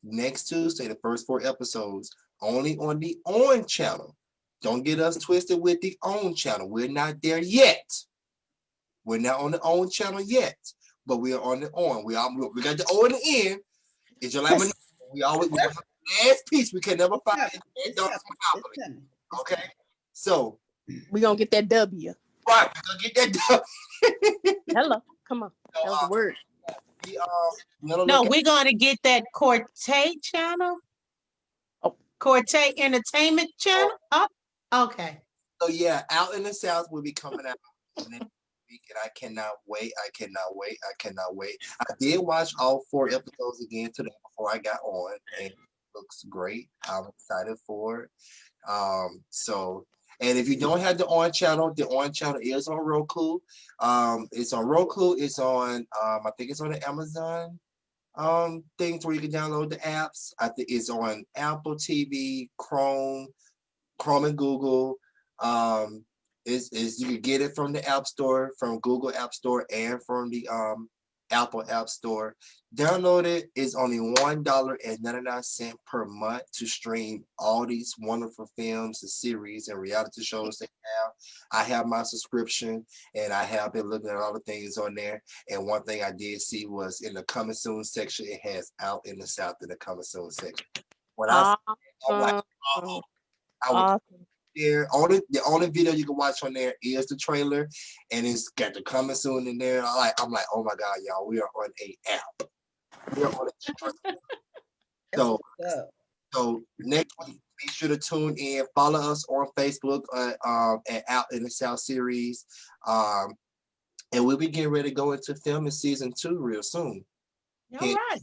Next Tuesday, the first 4 episodes only on the ON channel. Don't get us twisted with the ON channel. We're not there yet. We're not on the ON channel yet, but we are on the ON. We got the O in the end. It's your life. We got the last piece. We can never find it. Okay, so We're going to get that W. right, we're gonna get that done. Hello. Come on. That was a word. No, we're going to get that Corte channel. Oh. Corte Entertainment channel. Oh, okay. So yeah, Out in the South will be coming out next week, and I cannot wait. I did watch all 4 episodes again today before I got on, and it looks great. I'm excited for it. And if you don't have the ON channel is on Roku. It's on Roku. It's on I think it's on the Amazon things where you can download the apps. I think it's on Apple TV, Chrome and Google. Is you can get it from the App Store, from Google App Store, and from the Apple App Store. Download it. It's only $1.99 per month to stream all these wonderful films and series and reality shows they have. I have my subscription, and I have been looking at all the things on there. And one thing I did see was in the coming soon section, it has Out in the South in the coming soon section. When I I'm like, oh, I was there. The only video you can watch on there is the trailer, and it's got the coming soon in there. I'm like, oh my god, y'all, we are on a app. We are on a so next week, be sure to tune in. Follow us on Facebook at Out in the South series, and we'll be getting ready to go into filming season 2 real soon. All right.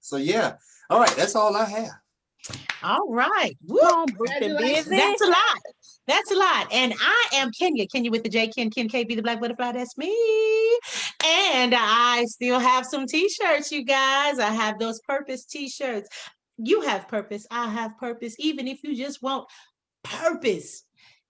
So yeah, all right, that's all I have. All right. That's a lot. And I am Kenya with the J, Ken KB, the Black Butterfly. That's me. And I still have some t-shirts, you guys. I have those purpose t-shirts. You have purpose. I have purpose. Even if you just want purpose,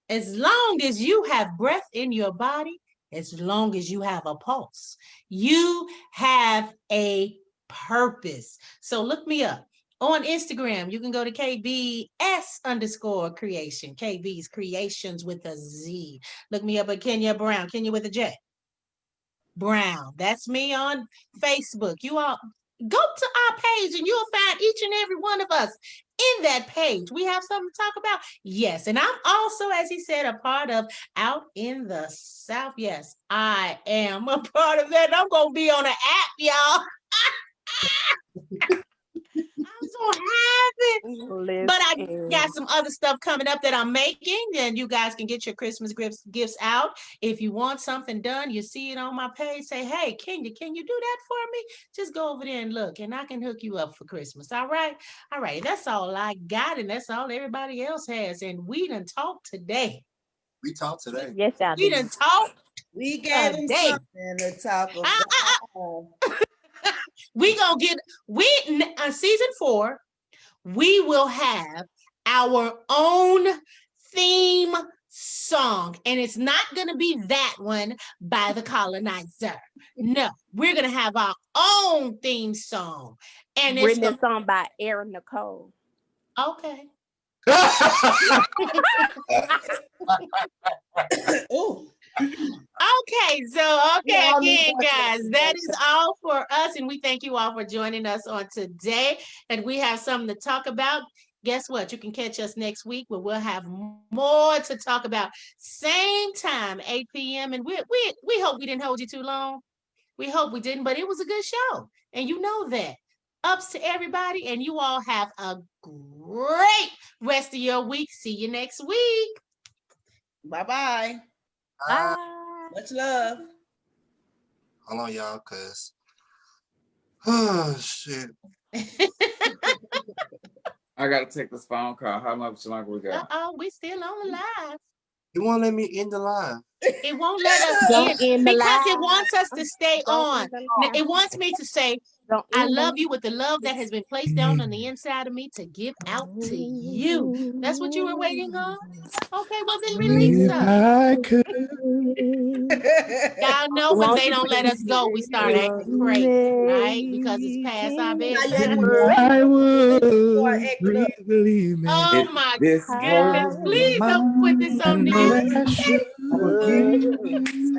as long as you have breath in your body, as long as you have a pulse, you have a purpose. So look me up. On Instagram, you can go to KBS_creation. KB's creations with a Z. Look me up at Kenya Brown. Kenya with a J. Brown. That's me on Facebook. You all go to our page and you'll find each and every one of us in that page. We have something to talk about. Yes. And I'm also, as he said, a part of Out in the South. Yes, I am a part of that. I'm going to be on an app, y'all. I'm so happy. But I got some other stuff coming up that I'm making, and you guys can get your Christmas gifts out. If you want something done, you see it on my page. Say, hey, can you do that for me? Just go over there and look, and I can hook you up for Christmas. All right. That's all I got, and that's all everybody else has. And we done talked today. We talked today. Yes, I We did. done talked. We gave him Today. something to talk about. We gonna get on season 4. We will have our own theme song, and it's not gonna be that one by the colonizer. No, we're gonna have our own theme song, and it's Written song by Erin Nicole. okay. Oh. Okay, again, guys, that is all for us, and we thank you all for joining us on today. And we have something to talk about. Guess what? You can catch us next week where we'll have more to talk about. Same time, 8 p.m. And we hope we didn't hold you too long. We hope we didn't, but it was a good show, and you know that. Ups to everybody, and you all have a great rest of your week. See you next week. Bye-bye. Bye. Much love. Hold on, y'all, cause oh shit. I gotta take this phone call. How much longer we got? We still on the live. It won't let me end the live. It won't let us Don't end the because it live. wants us to stay Don't on. end the Now, live. it wants me to say, Don't I end the love you with the love that has been placed down on the inside of me to give out to you. That's what you were waiting on? Okay, well then release If us. I could. Y'all know when they don't let us go, we start acting crazy, right? Because it's past our bedtime. I would believe me. Oh my This goodness. whole Please don't put this mind on I the know that music. I should.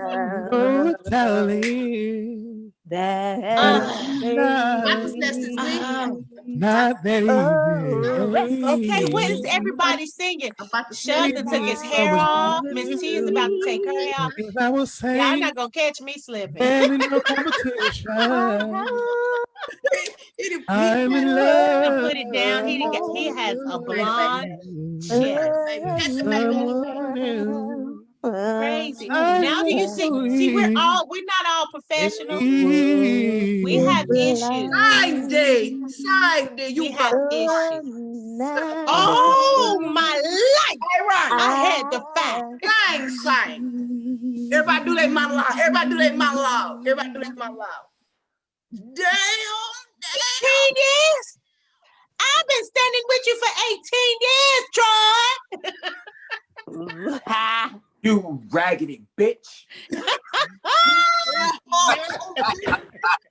Oh, darling. Not that Okay, what is easy. everybody singing? I'm about to Shug snap that it took on. his So hair much off. Miss T is about to take her hair off. If I was Y'all saying, not gonna catch me slipping. there ain't no competition. I'm in To love. put it down, he has a blonde chest. Someone else. Crazy. I Now do you see? See, we're not all professional. We have issues. Side day. We You have go. issues. Oh my life! Hey, Ron. I had to fight. Side. Everybody do their monologue. Everybody do their monologue. Damn. 18 years. I've been standing with you for 18 years, Troy. You raggedy bitch.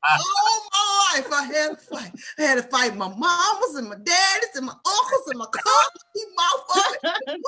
Oh my life, I had to fight. I had to fight my mamas and my daddies and my uncles and my cousins.